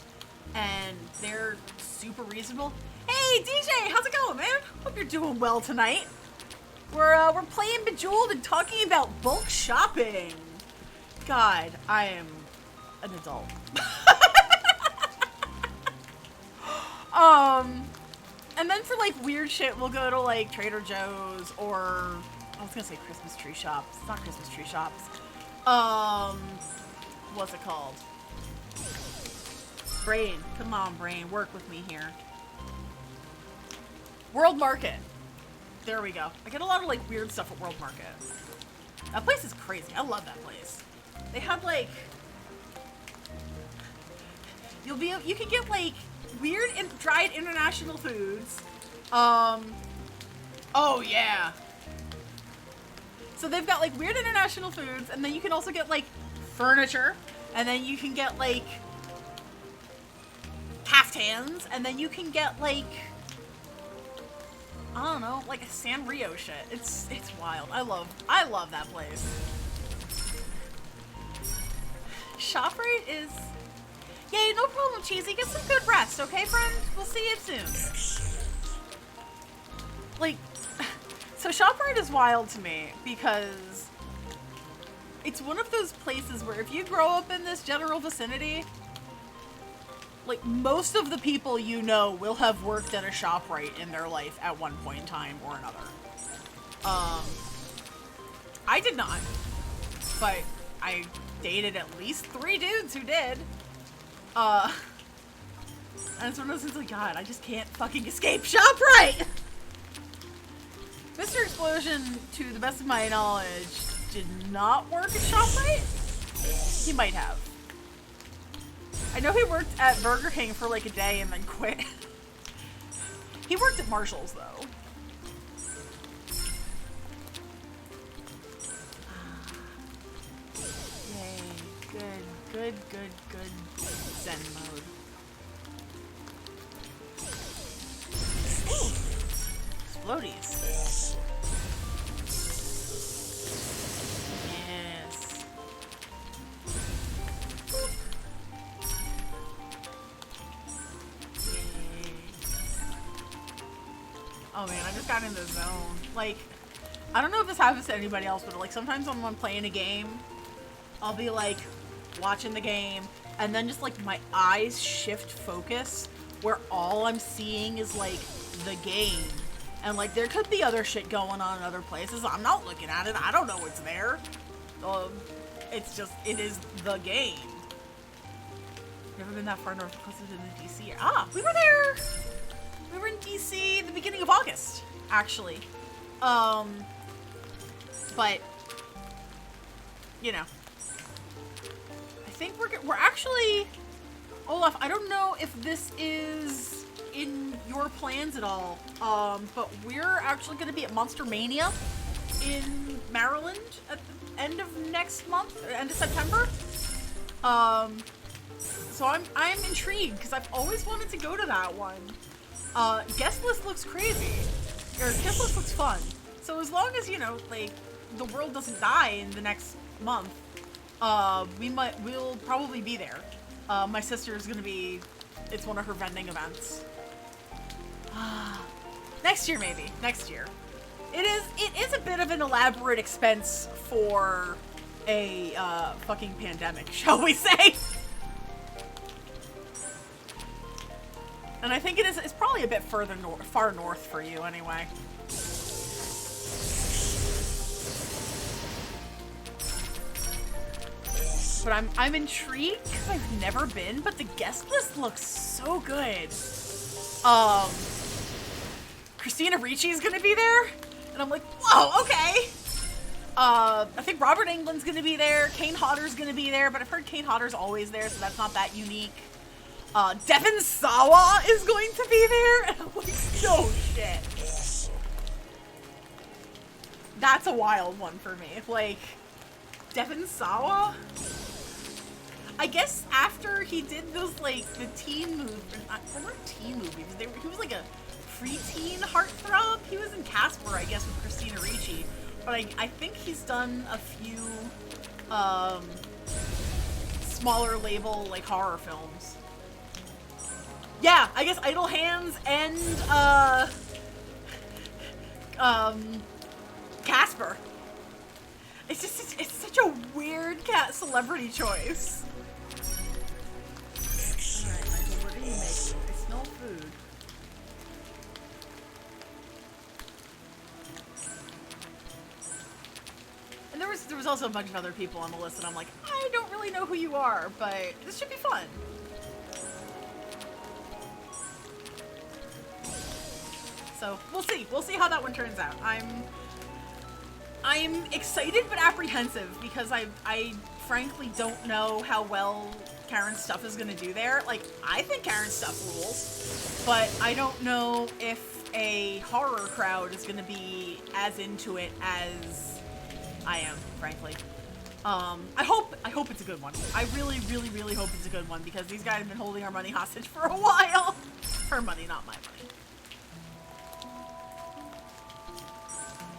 and they're super reasonable. Hey DJ, how's it going, man? Hope you're doing well tonight. We're playing Bejeweled and talking about bulk shopping. God, I am an adult. And then for like weird shit, we'll go to like Trader Joe's or I was gonna say Christmas tree shops. It's not Christmas tree shops. What's it called? Brain. Come on, brain. Work with me here. World Market. There we go. I get a lot of like weird stuff at World Market. That place is crazy. I love that place. They have like you can get like weird and dried international foods. Oh yeah. So they've got like weird international foods, and then you can also get like furniture, and then you can get like caftans, and then you can get like I don't know, like a Sanrio shit. It's wild. I love that place. ShopRite is yay, no problem, Cheesy. Get some good rest, okay, friend? We'll see you soon. Like, so ShopRite is wild to me because it's one of those places where if you grow up in this general vicinity, like most of the people you know will have worked at a ShopRite in their life at one point in time or another. I did not, but I dated at least 3 dudes who did. And it's one of those things like, God, I just can't fucking escape ShopRite! Mr. Explosion, to the best of my knowledge, did not work at ShopRite. He might have. I know he worked at Burger King for like a day and then quit. He worked at Marshall's though. Yay. Good Zen mode. Ooh. Explodies. Yes. Oh man, I just got in the zone. Like, I don't know if this happens to anybody else, but like sometimes when I'm playing a game, I'll be like watching the game, and then just like my eyes shift focus where all I'm seeing is like the game. And like there could be other shit going on in other places. I'm not looking at it. I don't know what's there. It's just, it is the game. Never been that far north, closer to the DC. Ah, we were there! We were in DC the beginning of August, actually. But, you know. I think we're actually, Olaf, I don't know if this is in your plans at all, but we're actually going to be at Monster Mania in Maryland at the end of next month, end of September. So I'm intrigued because I've always wanted to go to that one. Guest list looks crazy, or guest list looks fun. So as long as, you know, like the world doesn't die in the next month, we'll probably be there. My sister is gonna be, it's one of her vending events. Next year, maybe. Next year. It is a bit of an elaborate expense for a fucking pandemic, shall we say? And I think it's probably a bit further far north for you anyway. But I'm intrigued because I've never been, but the guest list looks so good. Christina Ricci's gonna be there, and I'm like, whoa, okay. I think Robert Englund's gonna be there, Kane Hodder's gonna be there, but I've heard Kane Hodder's always there, so that's not that unique. Devon Sawa is going to be there, and I'm like, no shit. That's a wild one for me. Like, Devon Sawa? I guess after he did those, like, the teen movies, they weren't teen movies, he was like a preteen heartthrob. He was in Casper, I guess, with Christina Ricci, but I think he's done a few, smaller label, like, horror films. Yeah, I guess Idle Hands and, Casper. It's just, it's such a weird celebrity choice. Alright, Michael, what are you making? I smell food. And there was also a bunch of other people on the list that I'm like, I don't really know who you are, but this should be fun. So we'll see. We'll see how that one turns out. I'm excited but apprehensive because I frankly don't know how well Karen Stuff is gonna do there. Like, I think Karen Stuff rules, but I don't know if a horror crowd is gonna be as into it as I am, frankly. I hope it's a good one. I really, really, really hope it's a good one because these guys have been holding our money hostage for a while. Her money, not my money.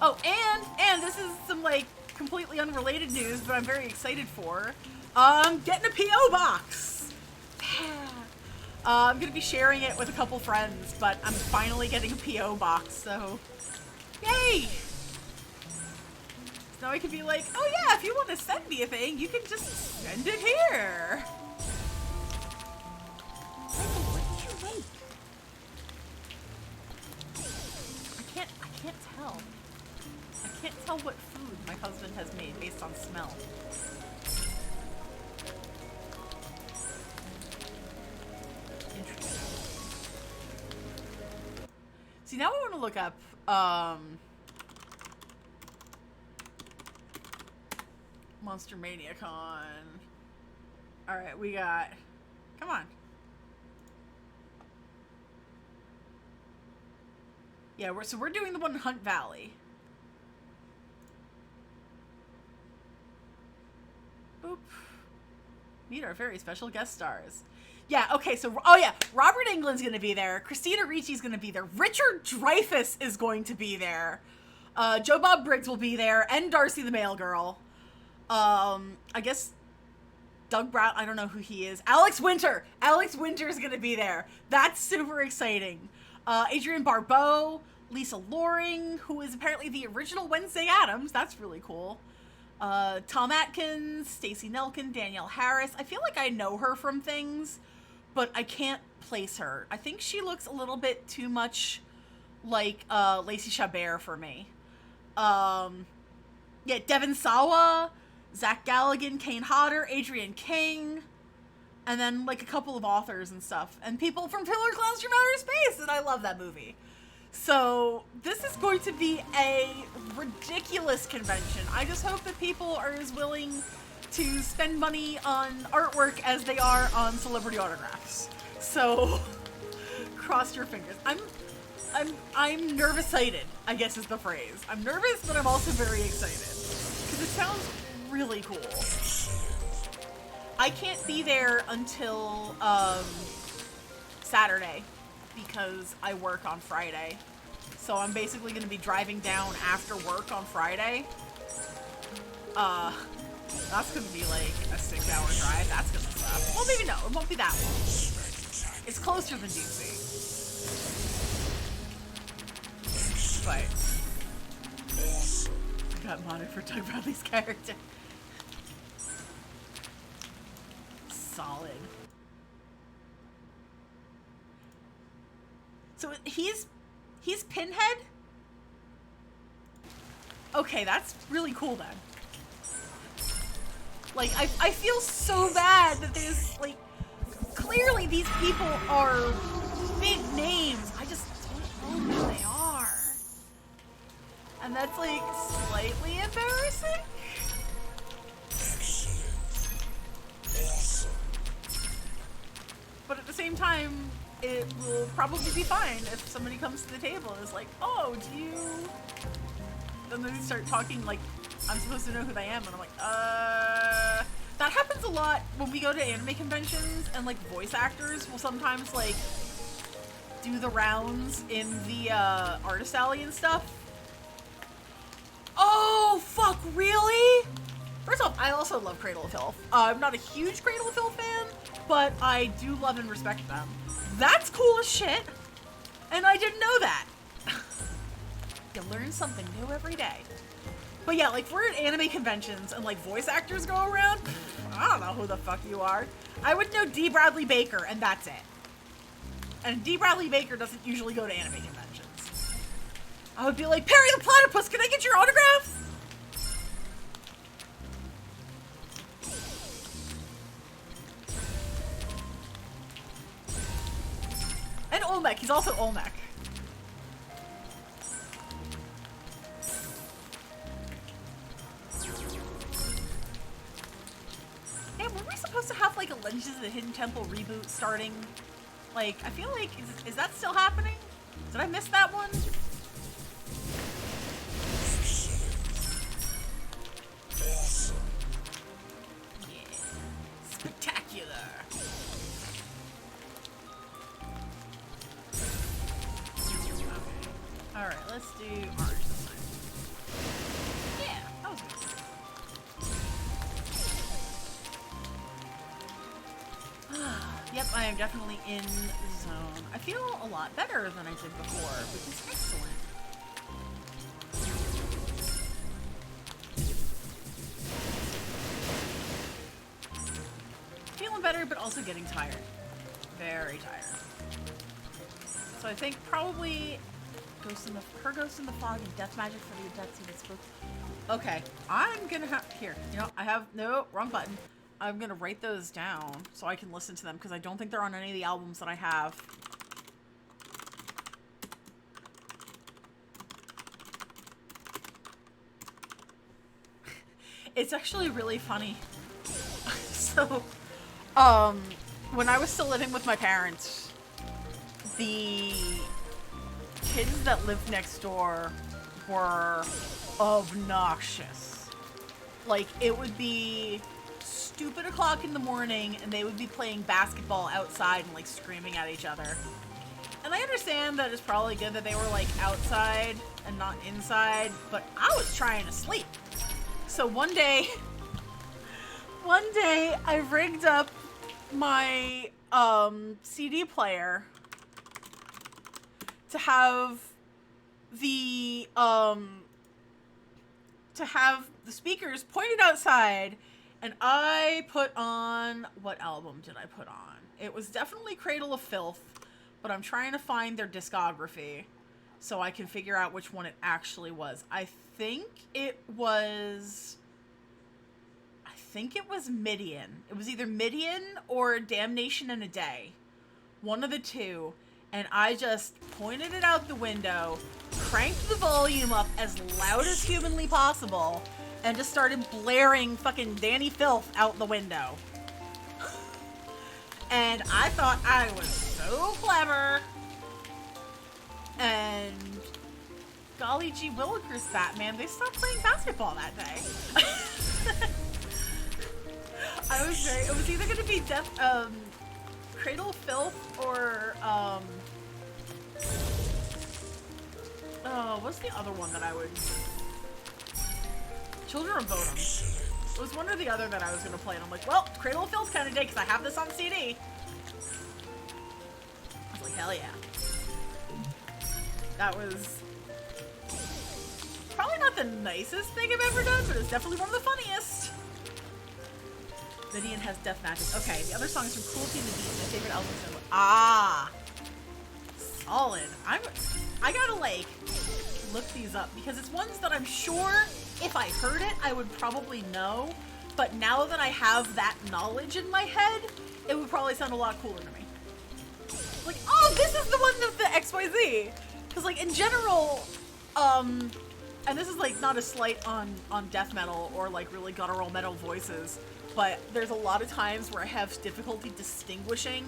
Oh, and this is some, like, completely unrelated news, but I'm very excited for. Getting a P.O. box! I'm gonna be sharing it with a couple friends, but I'm finally getting a P.O. box, so yay! So now I can be like, oh yeah, if you want to send me a thing, you can just send it here! Michael, what did you make? I can't tell. I can't tell what food my husband has made based on smell. Interesting. See, now I want to look up, Monster Mania Con. Alright, we got... Come on. Yeah, we're doing the one in Hunt Valley. Boop. Meet our very special guest stars. Yeah, okay, so, oh yeah, Robert Englund's gonna be there, Christina Ricci's gonna be there, Richard Dreyfuss is going to be there, Joe Bob Briggs will be there, and Darcy the Mail Girl. I guess Doug Brown, I don't know who he is. Alex Winter is gonna be there. That's super exciting. Adrienne Barbeau, Lisa Loring, who is apparently the original Wednesday Addams, that's really cool. Tom Atkins, Stacey Nelkin, Danielle Harris. I feel like I know her from things, but I can't place her. I think she looks a little bit too much like Lacey Chabert for me. Yeah, Devon Sawa, Zach Galligan, Kane Hodder, Adrienne King, and then like a couple of authors and stuff, and people from Killer Clowns from Outer Space, and I love that movie. So this is going to be a ridiculous convention. I just hope that people are as willing to spend money on artwork as they are on celebrity autographs. So cross your fingers. I'm nervous-sighted, I guess is the phrase. I'm nervous, but I'm also very excited because it sounds really cool. I can't be there until Saturday because I work on Friday. So I'm basically going to be driving down after work on Friday. That's going to be like a 6-hour drive. That's going to suck. Well, maybe no. It won't be that long. It's closer than DC. But I got modded for Doug Bradley's character. Solid. So he's Pinhead? Okay, that's really cool then. Like, I feel so bad that there's, like, clearly these people are big names. I just don't know who they are. And that's, like, slightly embarrassing. Awesome. But at the same time, it will probably be fine if somebody comes to the table and is like, oh, do you... Then they start talking like, I'm supposed to know who they am, and I'm like, That happens a lot when we go to anime conventions, and, like, voice actors will sometimes, like, do the rounds in the, artist alley and stuff. Oh, fuck, really? First off, I also love Cradle of Filth. I'm not a huge Cradle of Filth fan, but I do love and respect them. That's cool as shit, and I didn't know that. You learn something new every day. But yeah, like, we're at anime conventions and, like, voice actors go around. I don't know who the fuck you are. I would know D. Bradley Baker, and that's it. And D. Bradley Baker doesn't usually go to anime conventions. I would be like, Perry the Platypus, can I get your autograph? And Olmec, he's also Olmec. Hey, were we supposed to have, like, a Legends of the Hidden Temple reboot starting? Like, I feel like, is that still happening? Did I miss that one? Awesome. Yeah. Spectacular. Okay. Alright, let's do orange this time. Yeah, that was good. Yep, I am definitely in the zone. I feel a lot better than I did before, which is excellent. Feeling better, but also getting tired. Very tired. So I think probably Ghost in the Fog and Death Magic for the Adepts in this book. Okay, I'm gonna have here. You know, I have no wrong button. I'm gonna write those down so I can listen to them because I don't think they're on any of the albums that I have. It's actually really funny. So, when I was still living with my parents, the kids that lived next door were obnoxious. Like, it would be stupid o'clock in the morning and they would be playing basketball outside and, like, screaming at each other. And I understand that it's probably good that they were, like, outside and not inside, but I was trying to sleep. So one day I rigged up my CD player to have the speakers pointed outside, and I put on, what album did I put on? It was definitely Cradle of Filth, but I'm trying to find their discography so I can figure out which one it actually was. I think it was Midian. It was either Midian or Damnation in a Day. One of the two. And I just pointed it out the window, cranked the volume up as loud as humanly possible, and just started blaring fucking Danny Filth out the window. And I thought I was so clever. And golly gee willikers, Batman, they stopped playing basketball that day. It was either gonna be Cradle of Filth or, what's the other one that I would... Children of Bodom. It was one or the other that I was gonna play, and I'm like, well, Cradle of Filth kind of day, because I have this on CD. I was like, hell yeah. That was probably not the nicest thing I've ever done, but it's definitely one of the funniest. Midian has Death Magic. Okay, the other song is from Cruelty and the Beast, my favorite album. Ah! solid. I gotta like look these up because it's ones that I'm sure if I heard it, I would probably know. But now that I have that knowledge in my head, it would probably sound a lot cooler to me. Like, oh, this is the one that's the XYZ. Because like in general, and this is like not a slight on death metal or like really guttural metal voices, but there's a lot of times where I have difficulty distinguishing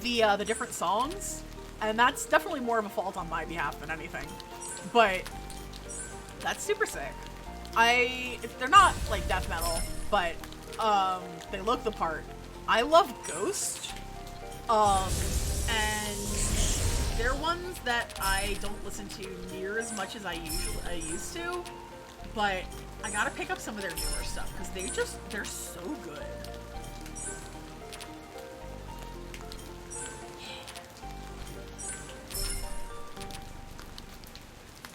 the different songs, and that's definitely more of a fault on my behalf than anything. But that's super sick. They're not like death metal, but they look the part. I love Ghost, and they're ones that I don't listen to near as much as I used to, but I gotta pick up some of their newer stuff because they're so good.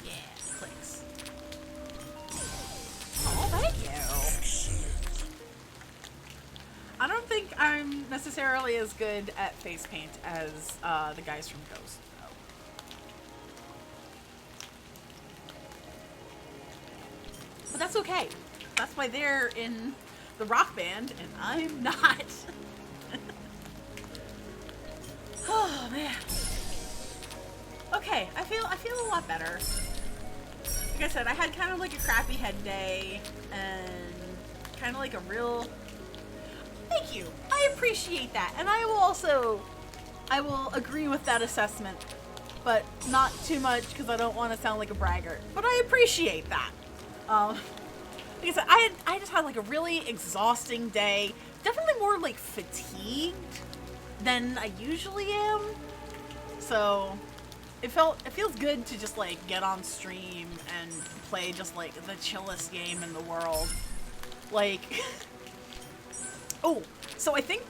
Yeah, clicks. Oh, thank you. I don't think I'm necessarily as good at face paint as the guys from Ghost. But that's okay. That's why they're in the rock band and I'm not. Oh man. Okay, I feel a lot better. Like I said, I had kind of like a crappy head day and kind of like a real. Thank you. I appreciate that, and I will agree with that assessment, but not too much because I don't want to sound like a braggart. But I appreciate that. Like I said, I just had like a really exhausting day. Definitely more like fatigued than I usually am. So it feels good to just like get on stream and play just like the chillest game in the world. Like, oh, so I think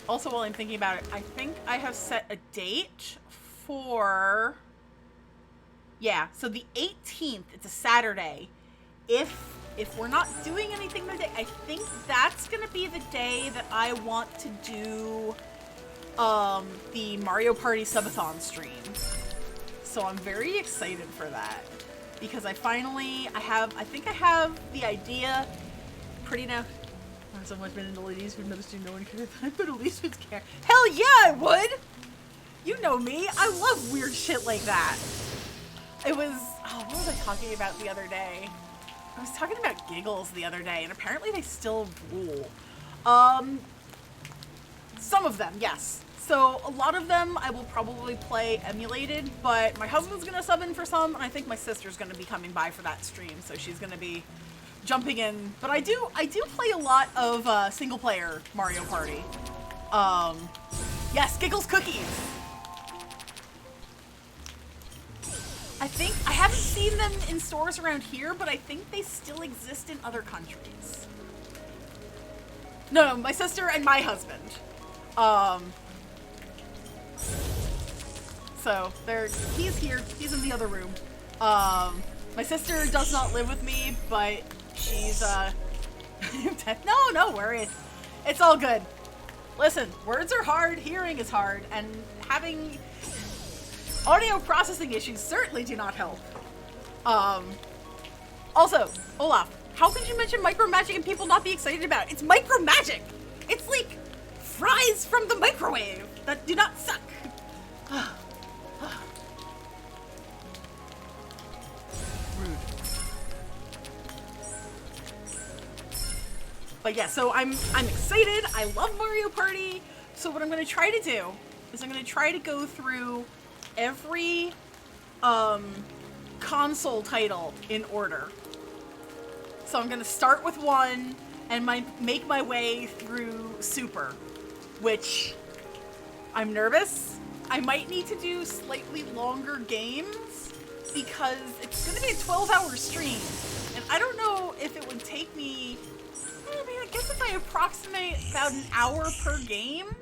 also while I'm thinking about it, I think I have set a date for, yeah, so the 18th. It's a Saturday. If we're not doing anything that day, I think that's gonna be the day that I want to do the Mario Party subathon stream. So I'm very excited for that because I think I have the idea pretty now. I've so much been into ladies who noticed you no one cares. I bet at least would care. Hell yeah, I would. You know me. I love weird shit like that. It was, oh, what was I talking about the other day? I was talking about giggles the other day, and apparently they still rule. Some of them, yes. So a lot of them I will probably play emulated, but my husband's gonna sub in for some, and I think my sister's gonna be coming by for that stream, so she's gonna be jumping in. But I do play a lot of single player Mario Party. Yes, Giggles Cookies. I think, I haven't seen them in stores around here, but I think they still exist in other countries. No, my sister and my husband. So, he's here, he's in the other room. My sister does not live with me, but she's, no worries. It's all good. Listen, words are hard, hearing is hard, and having audio processing issues certainly do not help. Also, Olaf, how could you mention micromagic and people not be excited about it? It's micromagic! It's like fries from the microwave that do not suck. Rude. But yeah, so I'm excited. I love Mario Party. So what I'm gonna try to do is I'm gonna try to go through every console title in order. So I'm gonna start with one and make my way through Super, which I'm nervous. I might need to do slightly longer games because it's gonna be a 12-hour stream, and I don't know if it would take me. I mean, I guess if I approximate about an hour per game,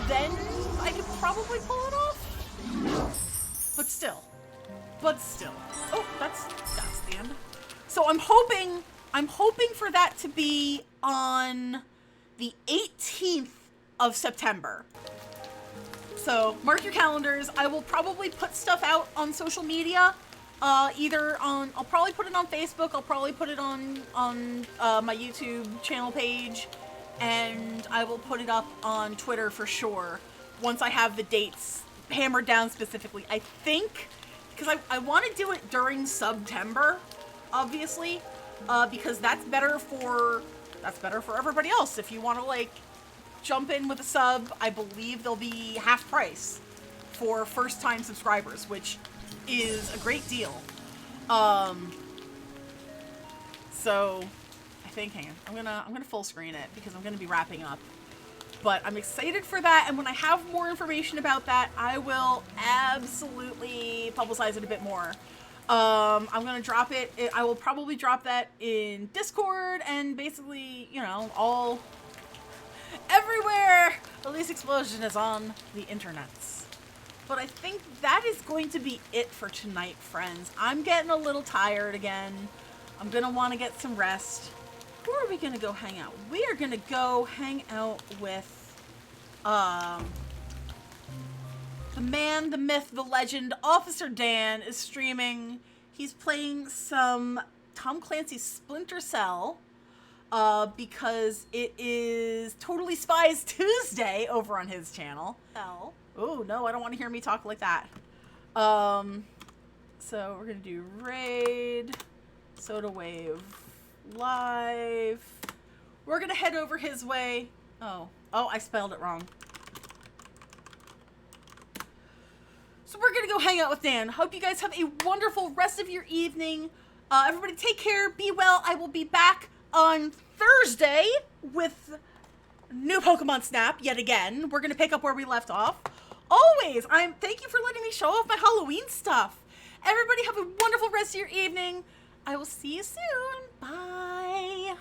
then I could probably pull it off. But still. Oh, that's the end. So I'm hoping for that to be on the 18th of September. So mark your calendars. I will probably put stuff out on social media. I'll probably put it on Facebook. I'll probably put it on my YouTube channel page, and I will put it up on Twitter for sure once I have the dates hammered down specifically. I think because I want to do it during September, obviously, because that's better for everybody else. If you want to like jump in with a sub, I believe they'll be half price for first time subscribers, which is a great deal. So I think, hang on, I'm gonna full screen it because I'm gonna be wrapping up. But I'm excited for that, and when I have more information about that, I will absolutely publicize it a bit more. I'm gonna drop it. I will probably drop that in Discord and basically, you know, all everywhere Elise Explosion is on the internets. But I think that is going to be it for tonight, friends. I'm getting a little tired again. I'm gonna want to get some rest. Who are we gonna go hang out? We are gonna go hang out with the man, the myth, the legend, Officer Dan is streaming. He's playing some Tom Clancy's Splinter Cell because it is Totally Spies Tuesday over on his channel. Oh no, I don't want to hear me talk like that. So we're gonna do Raid, Soda Wave Live. We're gonna head over his way. Oh, I spelled it wrong. So we're gonna go hang out with Dan. Hope you guys have a wonderful rest of your evening. Everybody take care, be well. I will be back on Thursday with new Pokemon Snap yet again. We're gonna pick up where we left off. Always, thank you for letting me show off my Halloween stuff. Everybody have a wonderful rest of your evening. I will see you soon. Bye.